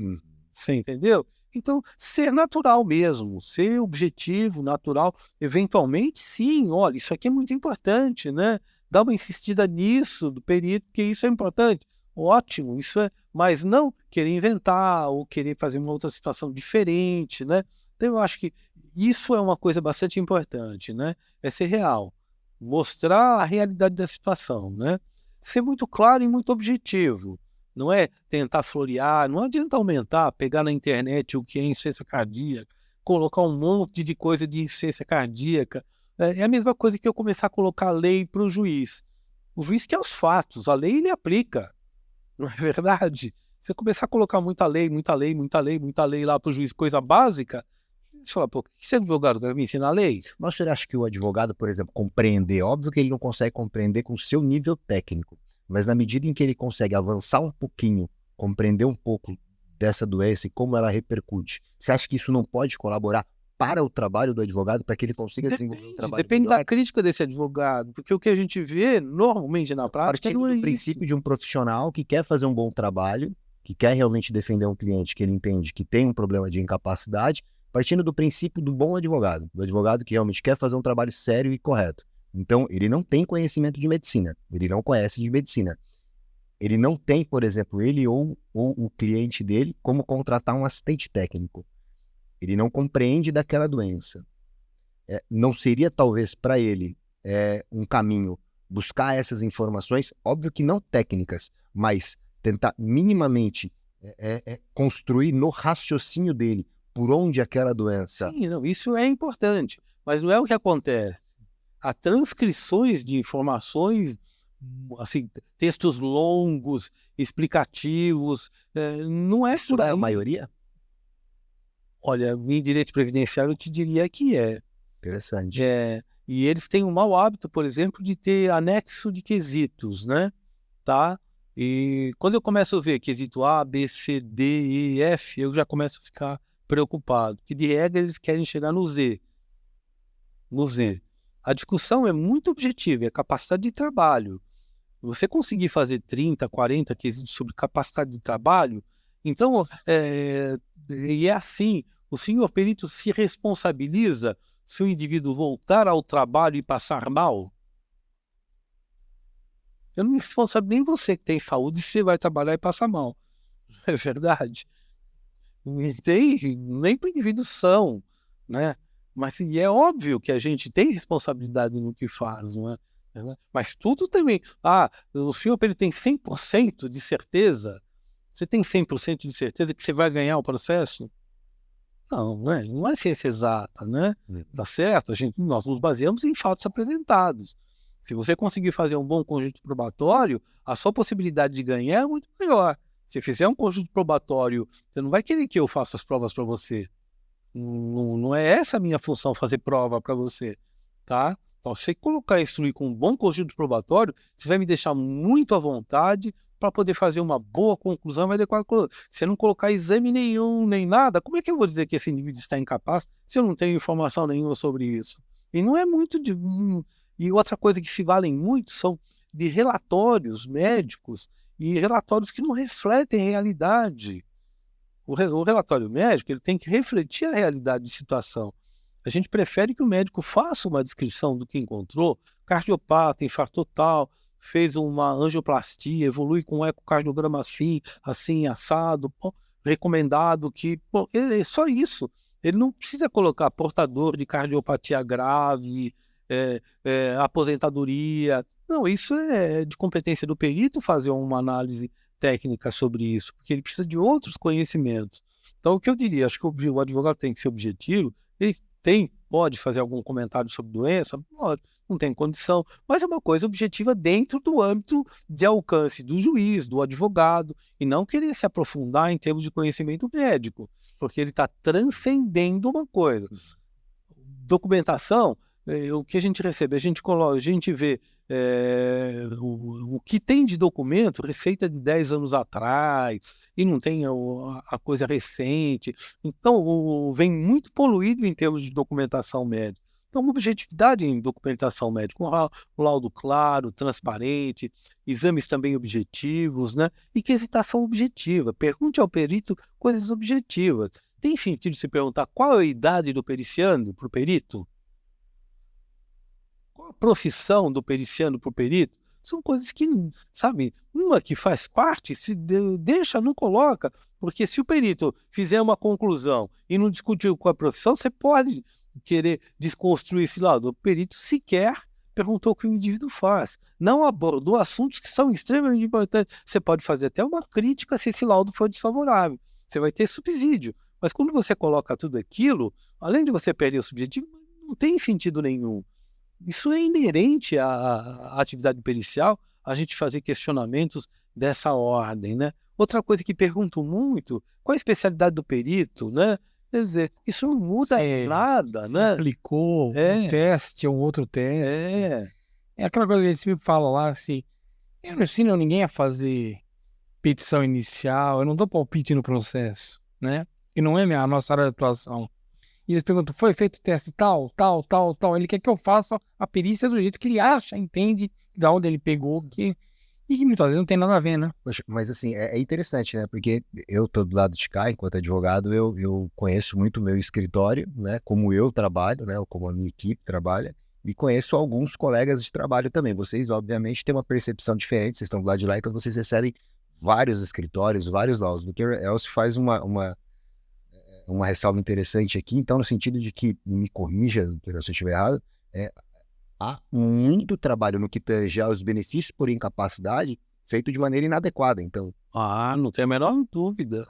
Você entendeu? Então, ser natural mesmo, ser objetivo, natural. Eventualmente, sim, olha, isso aqui é muito importante, né? Dá uma insistida nisso do perito, porque isso é importante. Ótimo, isso é, mas não querer inventar ou querer fazer uma outra situação diferente, né? Então, eu acho que isso é uma coisa bastante importante, né? É ser real, mostrar a realidade da situação, né? Ser muito claro e muito objetivo. Não é tentar florear, não adianta aumentar, pegar na internet o que é insuficiência cardíaca, colocar um monte de coisa de insuficiência cardíaca. É a mesma coisa que eu começar a colocar lei para o juiz. O juiz quer os fatos, a lei ele aplica. Não é verdade? Você começar a colocar muita lei lá para o juiz, coisa básica, você fala, pô, o que você é advogado vai me ensinar a lei? Mas o senhor acha que o advogado, por exemplo, compreender, óbvio que ele não consegue compreender com o seu nível técnico, mas na medida em que ele consegue avançar um pouquinho, compreender um pouco dessa doença e como ela repercute, você acha que isso não pode colaborar para o trabalho do advogado, para que ele consiga desenvolver um trabalho Depende melhor? da crítica desse advogado, porque o que a gente vê normalmente na prática Partindo não é do princípio isso. de um profissional que quer fazer um bom trabalho, que quer realmente defender um cliente que ele entende que tem um problema de incapacidade, partindo do princípio do bom advogado, do advogado que realmente quer fazer um trabalho sério e correto. Então, ele não tem conhecimento de medicina, ele não conhece de medicina. Ele não tem, por exemplo, ele ou o cliente dele, como contratar um assistente técnico. Ele não compreende daquela doença. Não seria, talvez, para ele um caminho buscar essas informações, óbvio que não técnicas, mas tentar minimamente construir no raciocínio dele por onde aquela doença... Sim, não, isso é importante, mas não é o que acontece. Há transcrições de informações, assim, textos longos, explicativos, não é Isso por é a aí. maioria? Olha, em direito previdenciário eu te diria que é. Interessante. E eles têm um mau hábito, por exemplo, de ter anexo de quesitos, né? Tá? E quando eu começo a ver quesito A, B, C, D, E, F, eu já começo a ficar preocupado, porque de regra eles querem chegar no Z. No Z. A discussão é muito objetiva, é capacidade de trabalho. Você conseguir fazer 30, 40 quesitos sobre capacidade de trabalho, então, e é assim, o senhor perito se responsabiliza se o indivíduo voltar ao trabalho e passar mal? Eu não me responsabilizo nem você que tem saúde se você vai trabalhar e passar mal. Não é verdade? Nem tem, nem para o indivíduo são, né? Mas e é óbvio que a gente tem responsabilidade no que faz, não é? Mas tudo também. O senhor ele tem 100% de certeza? Você tem 100% de certeza que você vai ganhar o processo? Não, não é ciência exata, né? Tá certo? Nós nos baseamos em fatos apresentados. Se você conseguir fazer um bom conjunto probatório, a sua possibilidade de ganhar é muito maior. Se fizer um conjunto probatório, você não vai querer que eu faça as provas para você. Não é essa a minha função, fazer prova para você, tá? Então, se você colocar e instruir com um bom conjunto probatório, você vai me deixar muito à vontade para poder fazer uma boa conclusão. Se você não colocar exame nenhum, nem nada, como é que eu vou dizer que esse indivíduo está incapaz se eu não tenho informação nenhuma sobre isso? E não é muito de... E outra coisa que se valem muito são de relatórios médicos e relatórios que não refletem a realidade. O relatório médico ele tem que refletir a realidade de situação. A gente prefere que o médico faça uma descrição do que encontrou, cardiopata, infartou tal, fez uma angioplastia, evolui com um ecocardiograma assim, assado, recomendado que... é só isso. Ele não precisa colocar portador de cardiopatia grave, aposentadoria. Não, isso é de competência do perito fazer uma análise técnica sobre isso, porque ele precisa de outros conhecimentos. Então, o que eu diria, acho que o advogado tem que ser objetivo, ele pode fazer algum comentário sobre doença, pode, não tem condição, mas é uma coisa objetiva dentro do âmbito de alcance do juiz, do advogado, e não querer se aprofundar em termos de conhecimento médico, porque ele está transcendendo uma coisa. Documentação, o que a gente recebe, a gente vê o que tem de documento, receita de 10 anos atrás, e não tem a coisa recente. Então, vem muito poluído em termos de documentação médica. Então, uma objetividade em documentação médica, um laudo claro, transparente, exames também objetivos, né? E quesitação objetiva. Pergunte ao perito coisas objetivas. Tem sentido se perguntar qual é a idade do periciano para o perito? Qual a profissão do periciano para o perito? São coisas que, sabe, uma que faz parte, se deixa, não coloca, porque se o perito fizer uma conclusão e não discutiu com a profissão, você pode querer desconstruir esse lado. O perito sequer perguntou o que o indivíduo faz, não abordou assuntos que são extremamente importantes. Você pode fazer até uma crítica se esse laudo for desfavorável, você vai ter subsídio, mas quando você coloca tudo aquilo, além de você perder o subjetivo, não tem sentido nenhum. Isso é inerente à atividade pericial, a gente fazer questionamentos dessa ordem, né? Outra coisa que pergunto muito, qual a especialidade do perito, né? Quer dizer, isso não muda nada, né? Aplicou um teste ou outro teste. É aquela coisa que a gente sempre fala lá, assim, eu não ensino ninguém a fazer petição inicial, eu não dou palpite no processo, né? Que não é a nossa área de atuação. E eles perguntam, foi feito teste tal. Ele quer que eu faça a perícia do jeito que ele acha, entende, de onde ele pegou, e que muitas vezes não tem nada a ver, né? Poxa, mas assim, é interessante, né? Porque eu tô do lado de cá, enquanto advogado, eu conheço muito o meu escritório, né? Como eu trabalho, né? Ou como a minha equipe trabalha, e conheço alguns colegas de trabalho também. Vocês, obviamente, têm uma percepção diferente, vocês estão do lado de lá, então vocês recebem vários escritórios, vários laudos. O Dr. Elcio faz uma ressalva interessante aqui, então, no sentido de que, e me corrija se eu estiver errado, há muito trabalho no que tange aos benefícios por incapacidade feito de maneira inadequada, então. Não tem a menor dúvida.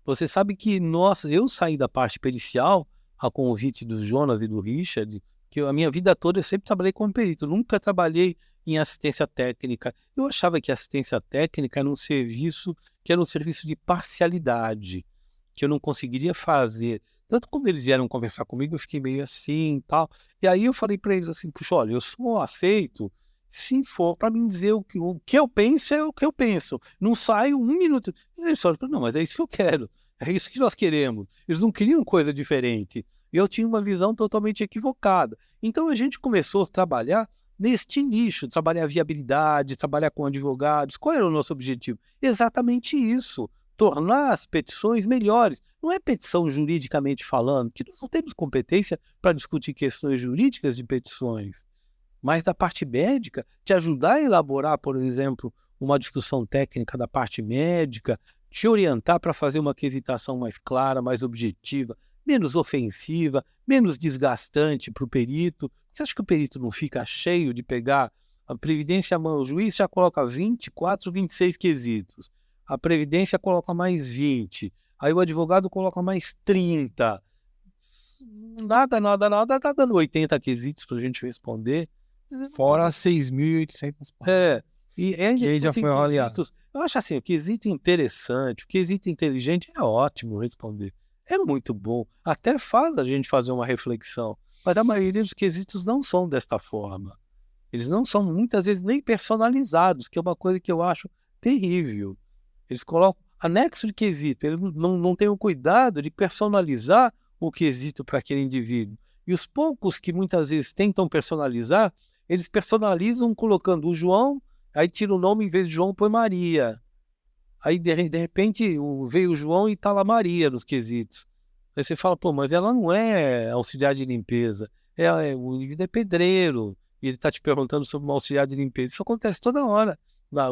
Você sabe que, eu saí da parte pericial a convite do Jonas e do Richard, que a minha vida toda eu sempre trabalhei como perito, nunca trabalhei em assistência técnica. Eu achava que assistência técnica era um serviço de parcialidade, que eu não conseguiria fazer. Tanto quando eles vieram conversar comigo, eu fiquei meio assim e tal. E aí eu falei para eles assim, puxa, olha, eu só aceito Se for para me dizer o que eu penso, é o que eu penso. Não saio um minuto. Eles falam, não, mas é isso que eu quero. É isso que nós queremos. Eles não queriam coisa diferente. Eu tinha uma visão totalmente equivocada. Então a gente começou a trabalhar neste nicho, trabalhar viabilidade, trabalhar com advogados. Qual era o nosso objetivo? Exatamente isso. Tornar as petições melhores. Não é petição juridicamente falando, que nós não temos competência para discutir questões jurídicas de petições. Mas da parte médica, te ajudar a elaborar, por exemplo, uma discussão técnica da parte médica, te orientar para fazer uma quesitação mais clara, mais objetiva, menos ofensiva, menos desgastante para o perito. Você acha que o perito não fica cheio de pegar a previdência à mão? O juiz já coloca 24, 26 quesitos. A previdência coloca mais 20. Aí o advogado coloca mais 30. Nada, tá dando 80 quesitos para a gente responder. Fora 6.800 É, e ainda que aí já assim, foi avaliado. eu acho assim, o quesito interessante, o quesito inteligente é ótimo responder. É muito bom, até faz a gente fazer uma reflexão, mas a maioria dos quesitos não são desta forma. Eles não são muitas vezes nem personalizados, que é uma coisa que eu acho terrível. Eles colocam anexo de quesito, eles não têm o cuidado de personalizar o quesito para aquele indivíduo. E os poucos que muitas vezes tentam personalizar, eles personalizam colocando o João, aí tira o nome, em vez de João, põe Maria. Aí, de repente, veio o João e está lá Maria nos quesitos. Aí você fala, pô, mas ela não é auxiliar de limpeza. O indivíduo é pedreiro. E ele está te perguntando sobre uma auxiliar de limpeza. Isso acontece toda hora,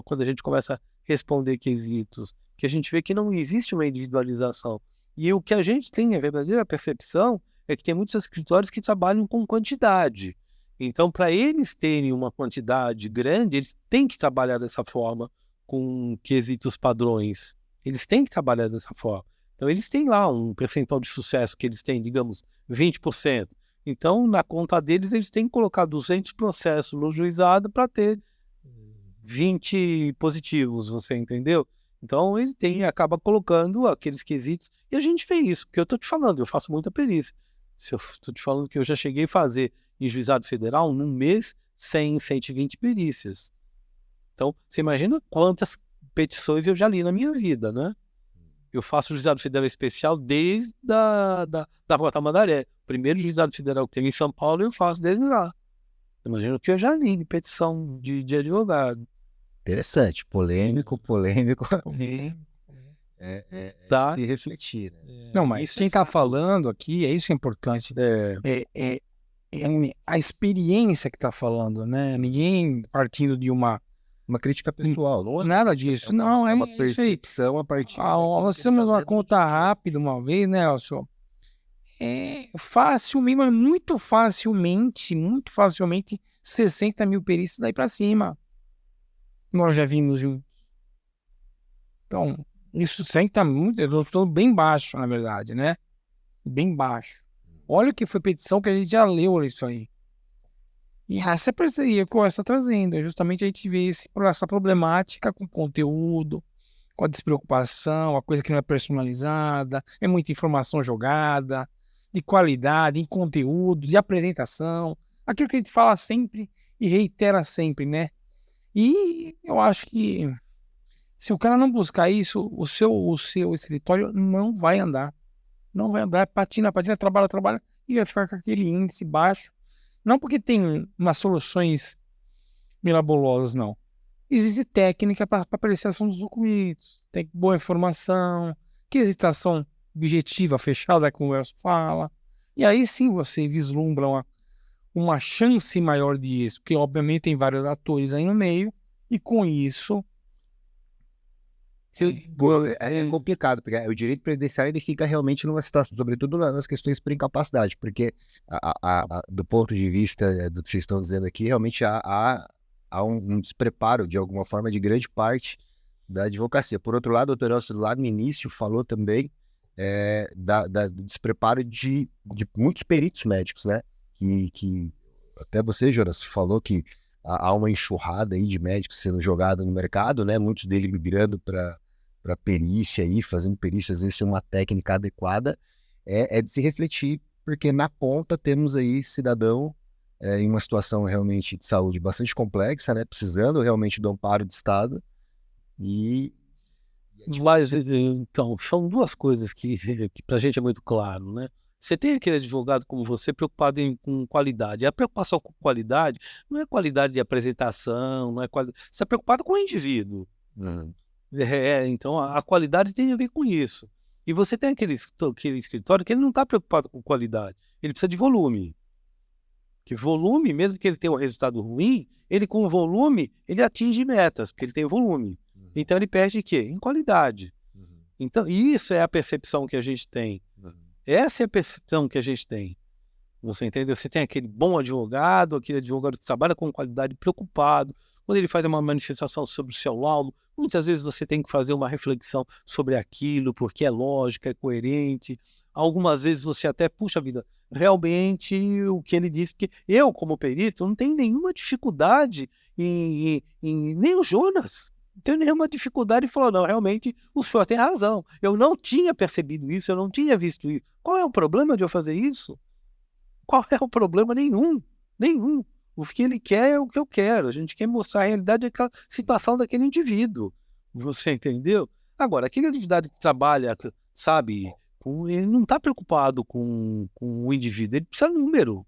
quando a gente começa a responder quesitos. Que a gente vê que não existe uma individualização. E o que a gente tem, a verdadeira percepção, é que tem muitos escritórios que trabalham com quantidade. Então, para eles terem uma quantidade grande, eles têm que trabalhar dessa forma, com quesitos padrões. Eles têm que trabalhar dessa forma. Então, eles têm lá um percentual de sucesso que eles têm, digamos, 20%. Então, na conta deles, eles têm que colocar 200 processos no juizado para ter 20 positivos, você entendeu? Então, ele acaba colocando aqueles quesitos. E a gente vê isso, porque eu estou te falando, eu faço muita perícia. Se eu estou te falando que eu já cheguei a fazer em juizado federal, num mês, 100, 120 perícias. Então, você imagina quantas petições eu já li na minha vida, né? Eu faço juizado federal especial desde da Rota Tamandaré. O primeiro juizado federal que tem em São Paulo, eu faço desde lá. Imagina o que eu já li de petição de advogado. Interessante, polêmico. Tá? Se refletir, né? Não, mas Isso quem é está fato. falando aqui, é isso que é importante. É a experiência que está falando, né? Ninguém partindo de uma... Uma crítica pessoal, não é? Nada disso. Não, É uma isso aí. percepção a partir Nós daquilo que fizemos tá uma vendo conta rápida uma vez, né, Elcio? Facilmente, mas muito facilmente, 60 mil perícias daí para cima. Nós já vimos juntos. Então, isso sempre está muito... Eu estou bem baixo, na verdade, né? Bem baixo. Olha o que foi petição que a gente já leu isso aí. E essa parceria que o está trazendo é justamente a gente ver essa problemática com conteúdo, com a despreocupação, a coisa que não é personalizada, é muita informação jogada, de qualidade, em conteúdo, de apresentação, aquilo que a gente fala sempre e reitera sempre, né? E eu acho que se o cara não buscar isso, o seu escritório não vai andar. Não vai andar, patina, trabalha e vai ficar com aquele índice baixo. Não porque tem umas soluções mirabolosas, não. Existe técnica para apreciação dos documentos, tem boa informação, quesitação objetiva, fechada, como o Elcio fala. E aí sim você vislumbra uma chance maior de isso, porque obviamente tem vários atores aí no meio, e com isso... É complicado, porque o direito previdenciário ele fica realmente numa situação, sobretudo nas questões por incapacidade, porque do ponto de vista do que vocês estão dizendo aqui, realmente há um despreparo, de alguma forma, de grande parte da advocacia. Por outro lado, o doutor Elcio, lá no início, falou também do despreparo de muitos peritos médicos, né? Que até você, Jonas, falou que há uma enxurrada aí de médicos sendo jogados no mercado, né? Muitos deles migrando para perícia aí, fazendo perícia, às vezes sem uma técnica adequada, é de se refletir, porque na ponta temos aí cidadão em uma situação realmente de saúde bastante complexa, né? Precisando realmente do amparo do Estado. E Mas, então, são duas coisas que para a gente é muito claro, né? Você tem aquele advogado como você preocupado com qualidade. A preocupação com qualidade não é qualidade de apresentação, não é qualidade. Você está preocupado com o indivíduo. Então, a qualidade tem a ver com isso. E você tem aquele escritório que ele não está preocupado com qualidade. Ele precisa de volume. Que volume, mesmo que ele tenha um resultado ruim, ele com volume, ele atinge metas, porque ele tem volume. Então ele perde em quê? Em qualidade. Então, isso é a percepção que a gente tem. Essa é a percepção que a gente tem. Você entendeu? Você tem aquele bom advogado, aquele advogado que trabalha com qualidade, preocupado. Quando ele faz uma manifestação sobre o seu laudo, muitas vezes você tem que fazer uma reflexão sobre aquilo, porque é lógico, é coerente. Algumas vezes você até, puxa vida, realmente o que ele disse, porque eu, como perito, não tenho nenhuma dificuldade nem o Jonas. Não tenho nenhuma dificuldade em falar, não, realmente o senhor tem razão. Eu não tinha percebido isso, eu não tinha visto isso. Qual é o problema de eu fazer isso? Qual é o problema? Nenhum. Nenhum. O que ele quer é o que eu quero. A gente quer mostrar a realidade daquela situação daquele indivíduo. Você entendeu? Agora, aquele indivíduo que trabalha, sabe, ele não está preocupado com o indivíduo, ele precisa de número.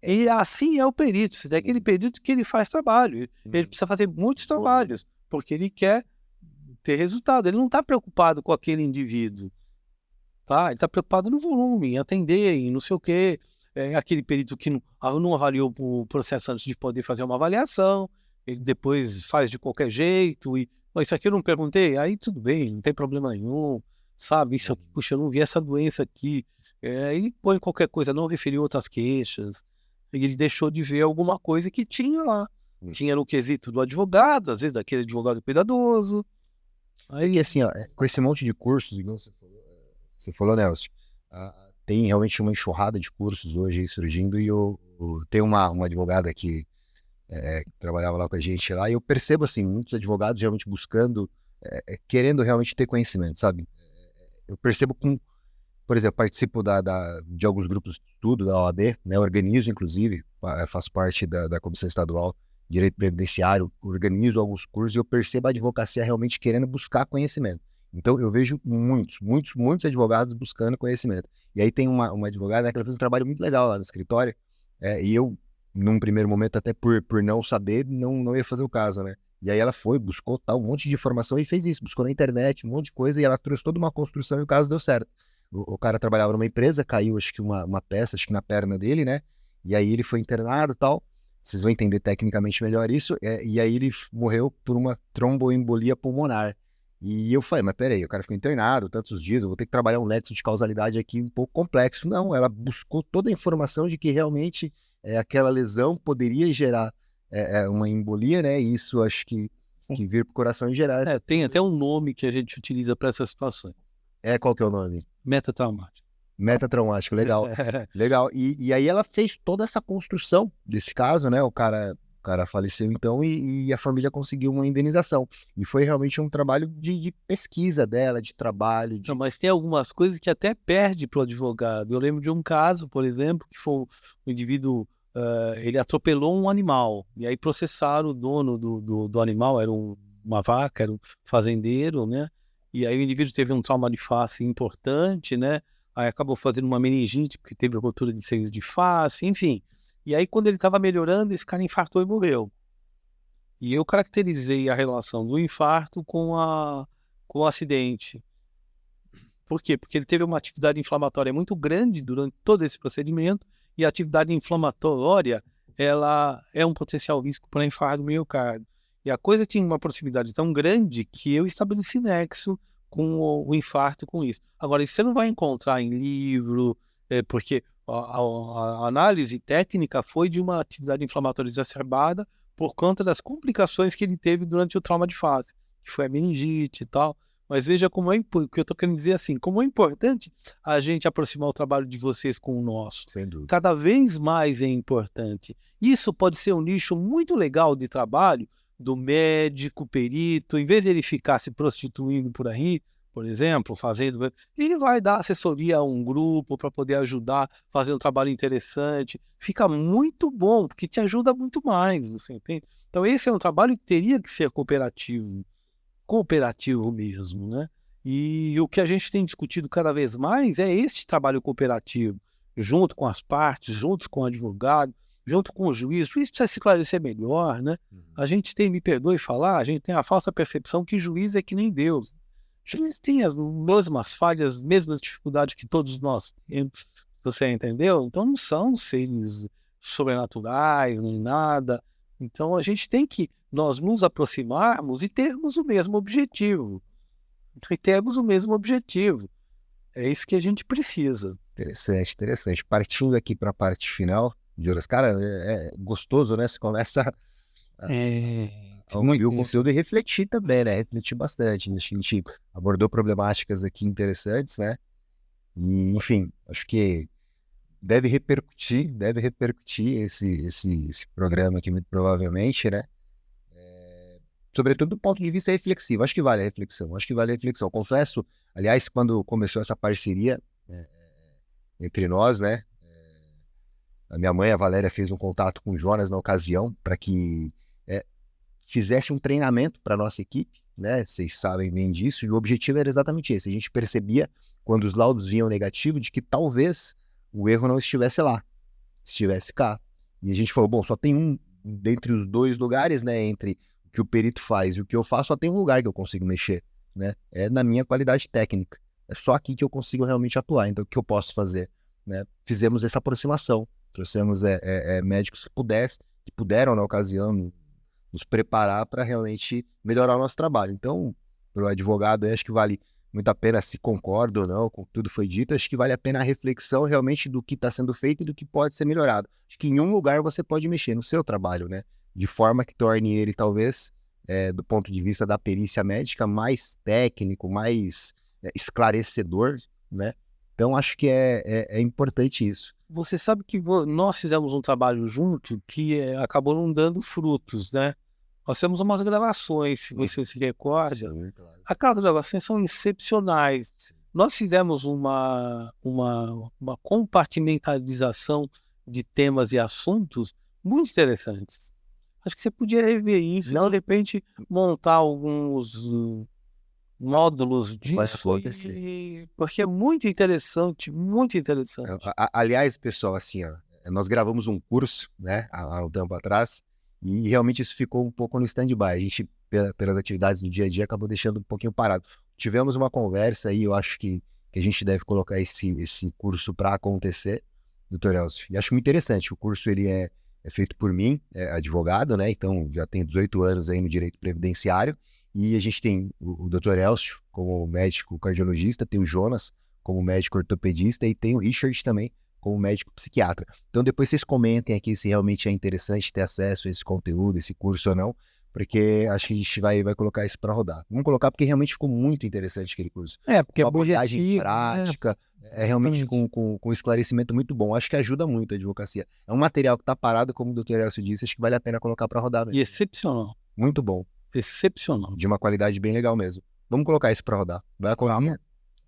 E assim é o perito. Você tem aquele perito que ele faz trabalho. Ele precisa fazer muitos trabalhos, porque ele quer ter resultado. Ele não está preocupado com aquele indivíduo. Tá? Ele está preocupado no volume, em atender, em não sei o quê. Aquele perito que não avaliou o processo antes de poder fazer uma avaliação, ele depois faz de qualquer jeito, e isso aqui eu não perguntei, aí tudo bem, não tem problema nenhum, sabe? Isso aqui, puxa, eu não vi essa doença aqui. Ele põe qualquer coisa, não referiu outras queixas, ele deixou de ver alguma coisa que tinha lá. Tinha no quesito do advogado, às vezes daquele advogado cuidadoso. Aí, assim, ó, com esse monte de cursos, igual você falou, Nelson, tem realmente uma enxurrada de cursos hoje aí surgindo, e tem uma advogada que trabalhava lá com a gente lá, e eu percebo, assim, muitos advogados realmente buscando, querendo realmente ter conhecimento, sabe? Eu percebo por exemplo, participo de alguns grupos de estudo da OAB, né, organizo, inclusive, faço parte da Comissão Estadual de Direito Previdenciário, organizo alguns cursos, e eu percebo a advocacia realmente querendo buscar conhecimento. Então, eu vejo muitos advogados buscando conhecimento. E aí tem uma advogada, né, que ela fez um trabalho muito legal lá no escritório, e eu, num primeiro momento, até por não saber, não ia fazer o caso, né? E aí ela buscou um monte de informação e fez isso, buscou na internet um monte de coisa, e ela trouxe toda uma construção e o caso deu certo. O cara trabalhava numa empresa, caiu acho que uma peça, acho que na perna dele, né? E aí ele foi internado e tal. Vocês vão entender tecnicamente melhor isso. E aí ele morreu por uma tromboembolia pulmonar. E eu falei, mas peraí, o cara ficou internado tantos dias, eu vou ter que trabalhar um nexo de causalidade aqui um pouco complexo. Não, ela buscou toda a informação de que realmente aquela lesão poderia gerar uma embolia, né? E isso acho que vir pro coração e gerar. Tem até um nome que a gente utiliza para essas situações. Qual que é o nome? Metatraumático. Metatraumático, legal. Legal. E aí ela fez toda essa construção desse caso, né? O cara faleceu então, e a família conseguiu uma indenização. E foi realmente um trabalho de pesquisa dela, de trabalho. Não, mas tem algumas coisas que até perde para o advogado. Eu lembro de um caso, por exemplo, que foi um indivíduo, ele atropelou um animal, e aí processaram o dono do animal, era uma vaca, era um fazendeiro, né? E aí o indivíduo teve um trauma de face importante, né? Aí acabou fazendo uma meningite, porque teve ruptura de seios de face, enfim. E aí, quando ele estava melhorando, esse cara infartou e morreu. E eu caracterizei a relação do infarto com o acidente. Por quê? Porque ele teve uma atividade inflamatória muito grande durante todo esse procedimento, e a atividade inflamatória, ela é um potencial risco para infarto do miocárdio. E a coisa tinha uma proximidade tão grande que eu estabeleci nexo com o infarto com isso. Agora, isso você não vai encontrar em livro, porque a análise técnica foi de uma atividade inflamatória exacerbada por conta das complicações que ele teve durante o trauma de face, que foi a meningite e tal. Mas veja como o que eu estou querendo dizer assim, como é importante a gente aproximar o trabalho de vocês com o nosso. Sem dúvida. Cada vez mais é importante. Isso pode ser um nicho muito legal de trabalho do médico, perito, em vez de ele ficar se prostituindo por aí, por exemplo, fazendo, ele vai dar assessoria a um grupo para poder ajudar, fazer um trabalho interessante. Fica muito bom, porque te ajuda muito mais, você entende? Então, esse é um trabalho que teria que ser cooperativo mesmo, né? E o que a gente tem discutido cada vez mais é este trabalho cooperativo, junto com as partes, junto com o advogado, junto com o juiz. O juiz precisa se esclarecer melhor, né? A gente tem, me perdoe falar, a gente tem a falsa percepção que juiz é que nem Deus. Juiz tem as mesmas falhas, as mesmas dificuldades que todos nós temos, você entendeu? Então não são seres sobrenaturais, nem nada. Então a gente tem que nós nos aproximarmos e termos o mesmo objetivo. É isso que a gente precisa. Interessante, interessante. Partindo aqui para a parte final, Jonas, cara, é gostoso, né? Você começa a ouvir o conteúdo e refletir também, né? Refletir bastante. A gente abordou problemáticas aqui interessantes, né? E, enfim, acho que deve repercutir esse programa aqui, muito provavelmente, né? Sobretudo do ponto de vista reflexivo. Acho que vale a reflexão. Confesso, aliás, quando começou essa parceria entre nós, né? A minha mãe, a Valéria, fez um contato com o Jonas na ocasião para que fizesse um treinamento para a nossa equipe, né? Vocês sabem bem disso, e o objetivo era exatamente esse. A gente percebia, quando os laudos vinham negativos, de que talvez o erro não estivesse lá, estivesse cá. E a gente falou, bom, só tem um, dentre os dois lugares, né? Entre o que o perito faz e o que eu faço, só tem um lugar que eu consigo mexer, né? É na minha qualidade técnica. É só aqui que eu consigo realmente atuar. Então, o que eu posso fazer? Né? Fizemos essa aproximação. Trouxemos médicos que puderam, na ocasião, nos preparar para realmente melhorar o nosso trabalho. Então, para o advogado, acho que vale muito a pena, se concorda ou não com tudo foi dito, acho que vale a pena a reflexão realmente do que está sendo feito e do que pode ser melhorado. Acho que em um lugar você pode mexer no seu trabalho, né? De forma que torne ele, talvez, do ponto de vista da perícia médica, mais técnico, mais esclarecedor, né? Então, acho que é importante isso. Você sabe que nós fizemos um trabalho junto que acabou não dando frutos, né? Nós temos umas gravações, se você se recorda. Sim, claro. Aquelas gravações são excepcionais. Nós fizemos uma compartimentalização de temas e assuntos muito interessantes. Acho que você podia rever isso, de repente montar alguns módulos disso, porque é muito interessante, muito interessante. Aliás, pessoal, assim, ó, nós gravamos um curso, né, há um tempo atrás, e realmente isso ficou um pouco no stand-by. A gente, pelas atividades do dia a dia, acabou deixando um pouquinho parado. Tivemos uma conversa aí, eu acho que a gente deve colocar esse curso para acontecer, doutor Elcio. E acho muito interessante. O curso ele é feito por mim, advogado, né? Então já tenho 18 anos aí no direito previdenciário. E a gente tem o doutor Elcio como médico cardiologista, tem o Jonas como médico ortopedista e tem o Richard também como médico psiquiatra. Então depois vocês comentem aqui se realmente é interessante ter acesso a esse conteúdo, esse curso ou não, porque acho que a gente vai colocar isso para rodar. Vamos colocar porque realmente ficou muito interessante aquele curso. Porque uma é abordagem prática, realmente com esclarecimento muito bom. Acho que ajuda muito a advocacia. É um material que está parado, como o doutor Elcio disse, acho que vale a pena colocar para rodar mesmo. E excepcional. Muito bom. Excepcional. De uma qualidade bem legal mesmo. Vamos colocar isso para rodar. Vai acontecer.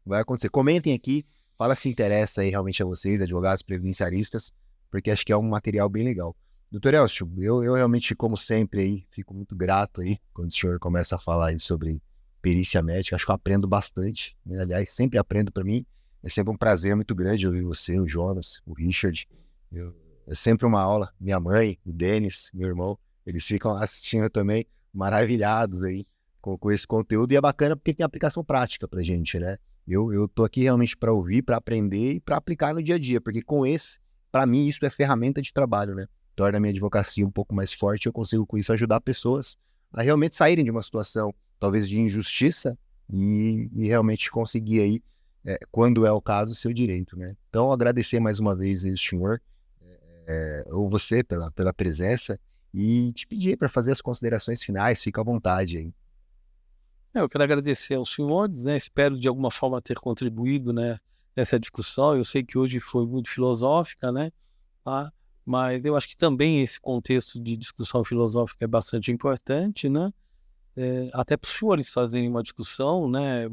Vai acontecer. Comentem aqui, fala se interessa aí realmente a vocês, advogados previdenciaristas, porque acho que é um material bem legal. Doutor Elcio, eu realmente, como sempre, aí, fico muito grato aí quando o senhor começa a falar aí sobre perícia médica. Acho que eu aprendo bastante, né? Aliás, sempre aprendo. Para mim. É sempre um prazer muito grande ouvir você, o Jonas, o Richard. É sempre uma aula. Minha mãe, o Denis, meu irmão, eles ficam assistindo também, maravilhados aí com esse conteúdo. E é bacana porque tem aplicação prática pra gente, né? Eu tô aqui realmente para ouvir, para aprender e para aplicar no dia a dia, porque para mim, isso é ferramenta de trabalho, né? Torna a minha advocacia um pouco mais forte, eu consigo com isso ajudar pessoas a realmente saírem de uma situação, talvez de injustiça, e realmente conseguir aí, quando é o caso, o seu direito, né? Então, agradecer mais uma vez aí o senhor, ou você pela presença, e te pedir para fazer as considerações finais, fica à vontade aí. Eu quero agradecer aos senhores, né? Espero de alguma forma ter contribuído, né, nessa discussão. Eu sei que hoje foi muito filosófica, né? Tá? Mas eu acho que também esse contexto de discussão filosófica é bastante importante, né? Até para os senhores fazerem uma discussão, né,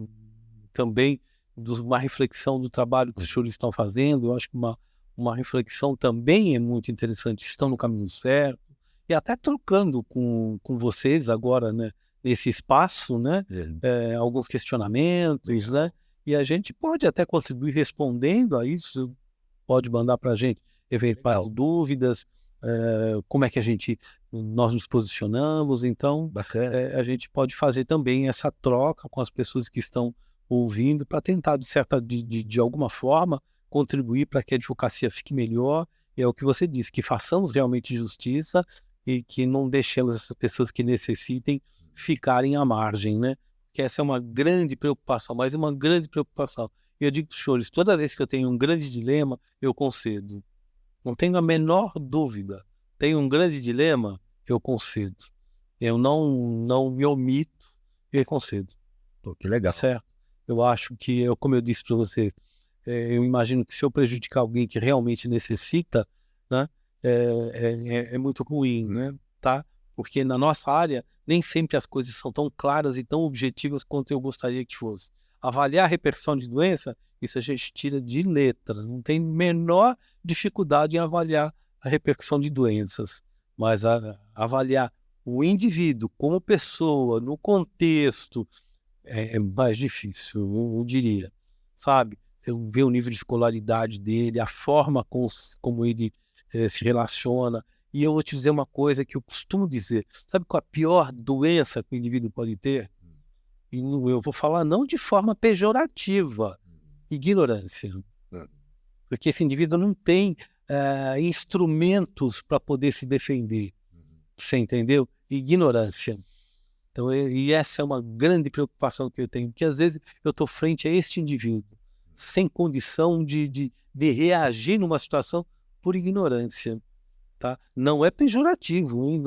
também uma reflexão do trabalho que os senhores estão fazendo. Eu acho que uma reflexão também é muito interessante, estão no caminho certo, e até trocando com vocês agora, né, nesse espaço, né, alguns questionamentos, né, e a gente pode até contribuir respondendo a isso, pode mandar para a gente eventuais dúvidas, como é que nós nos posicionamos. Então, Bacana. a gente pode fazer também essa troca com as pessoas que estão ouvindo para tentar, de alguma forma, contribuir para que a advocacia fique melhor. E é o que você disse, que façamos realmente justiça e que não deixemos essas pessoas que necessitem ficarem à margem, né? Que essa é uma grande preocupação, mas uma grande preocupação. E eu digo para os senhores, toda vez que eu tenho um grande dilema, eu concedo. Não tenho a menor dúvida. Tenho um grande dilema, eu concedo. Eu não me omito e concedo. Pô, que legal. Certo? Eu acho que, como eu disse para você, eu imagino que se eu prejudicar alguém que realmente necessita, né, é muito ruim, né? Tá? Porque na nossa área, nem sempre as coisas são tão claras e tão objetivas quanto eu gostaria que fosse. Avaliar a repercussão de doença, isso a gente tira de letra. Não tem menor dificuldade em avaliar a repercussão de doenças. Mas avaliar o indivíduo como pessoa, no contexto, é mais difícil, eu diria. Sabe? Você vê o nível de escolaridade dele, a forma como ele se relaciona. E eu vou te dizer uma coisa que eu costumo dizer. Sabe qual é a pior doença que o indivíduo pode ter? E eu vou falar não de forma pejorativa, ignorância. Porque esse indivíduo não tem instrumentos para poder se defender. Você entendeu? Ignorância. Então, e essa é uma grande preocupação que eu tenho, porque às vezes eu estou frente a este indivíduo, sem condição de reagir numa situação por ignorância. Tá? Não é pejorativo, hein?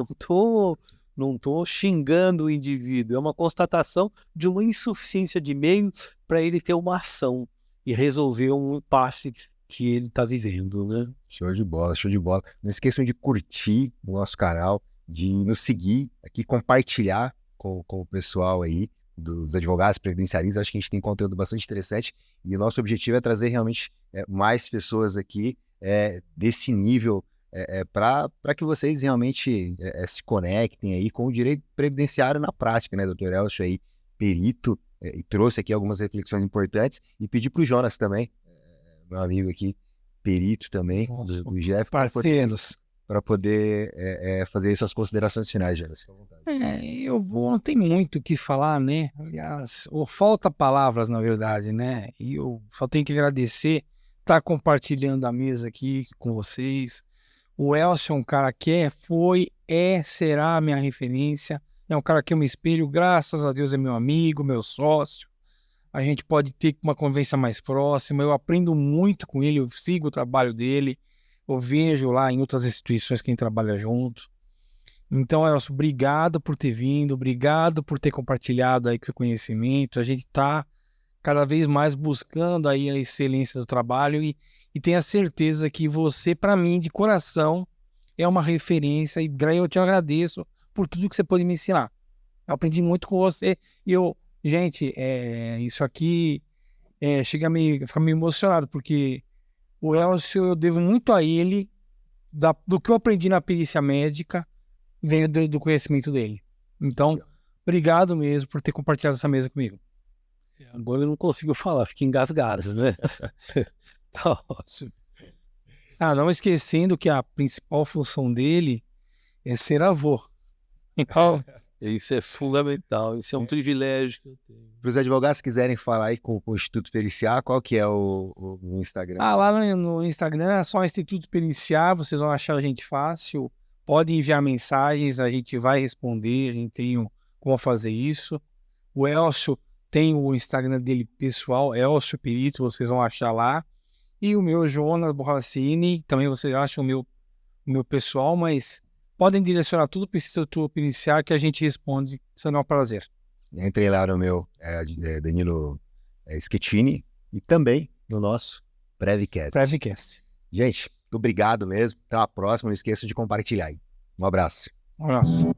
Não tô xingando o indivíduo, é uma constatação de uma insuficiência de meios para ele ter uma ação e resolver um impasse que ele está vivendo, né? Show de bola, show de bola. Não esqueçam de curtir o nosso canal, de nos seguir aqui, compartilhar com o pessoal aí, dos advogados previdenciaristas. Acho que a gente tem conteúdo bastante interessante e o nosso objetivo é trazer realmente mais pessoas aqui desse nível, para que vocês realmente se conectem aí com o direito previdenciário na prática, né? Dr. Elcio aí, perito, e trouxe aqui algumas reflexões importantes, e pedi para o Jonas também, meu amigo aqui, perito também, do Jeff, parceiros, para poder fazer suas considerações finais, Jonas. Fica à vontade. Não tem muito o que falar, né? Aliás, ou falta palavras, na verdade, né? E eu só tenho que agradecer estar compartilhando a mesa aqui com vocês. O Elcio é um cara que será a minha referência. É um cara que eu me espelho, graças a Deus é meu amigo, meu sócio. A gente pode ter uma convivência mais próxima. Eu aprendo muito com ele, eu sigo o trabalho dele. Eu vejo lá em outras instituições que a gente trabalha junto. Então, Elcio, obrigado por ter vindo, obrigado por ter compartilhado aí com o conhecimento. A gente está cada vez mais buscando aí a excelência do trabalho e tenha certeza que você, para mim, de coração, é uma referência e eu te agradeço por tudo que você pôde me ensinar. Eu aprendi muito com você e gente, isso aqui chega a ficar meio emocionado, porque o Elcio, eu devo muito a ele, do que eu aprendi na perícia médica, vem do conhecimento dele. Então, obrigado mesmo por ter compartilhado essa mesa comigo. Agora eu não consigo falar, fico engasgado, né? Tá ótimo. Não esquecendo que a principal função dele é ser avô. Então, isso é fundamental, isso é um privilégio que eu tenho. Para os advogados que quiserem falar aí com o Instituto Periciar, qual que é o Instagram? Lá no Instagram é só Instituto Periciar, vocês vão achar a gente fácil. Podem enviar mensagens, a gente vai responder, a gente tem como fazer isso. O Elcio tem o Instagram dele pessoal, Elcio Perito, vocês vão achar lá. E o meu, Jonas Borracini, também vocês acham o meu pessoal, mas podem direcionar tudo para o Instituto Periciar que a gente responde, isso é um prazer. Entrei lá no meu, Danilo Schettini, e também no nosso Prevcast. Gente, obrigado mesmo. Até a próxima. Não esqueça de compartilhar aí. Um abraço. Um abraço.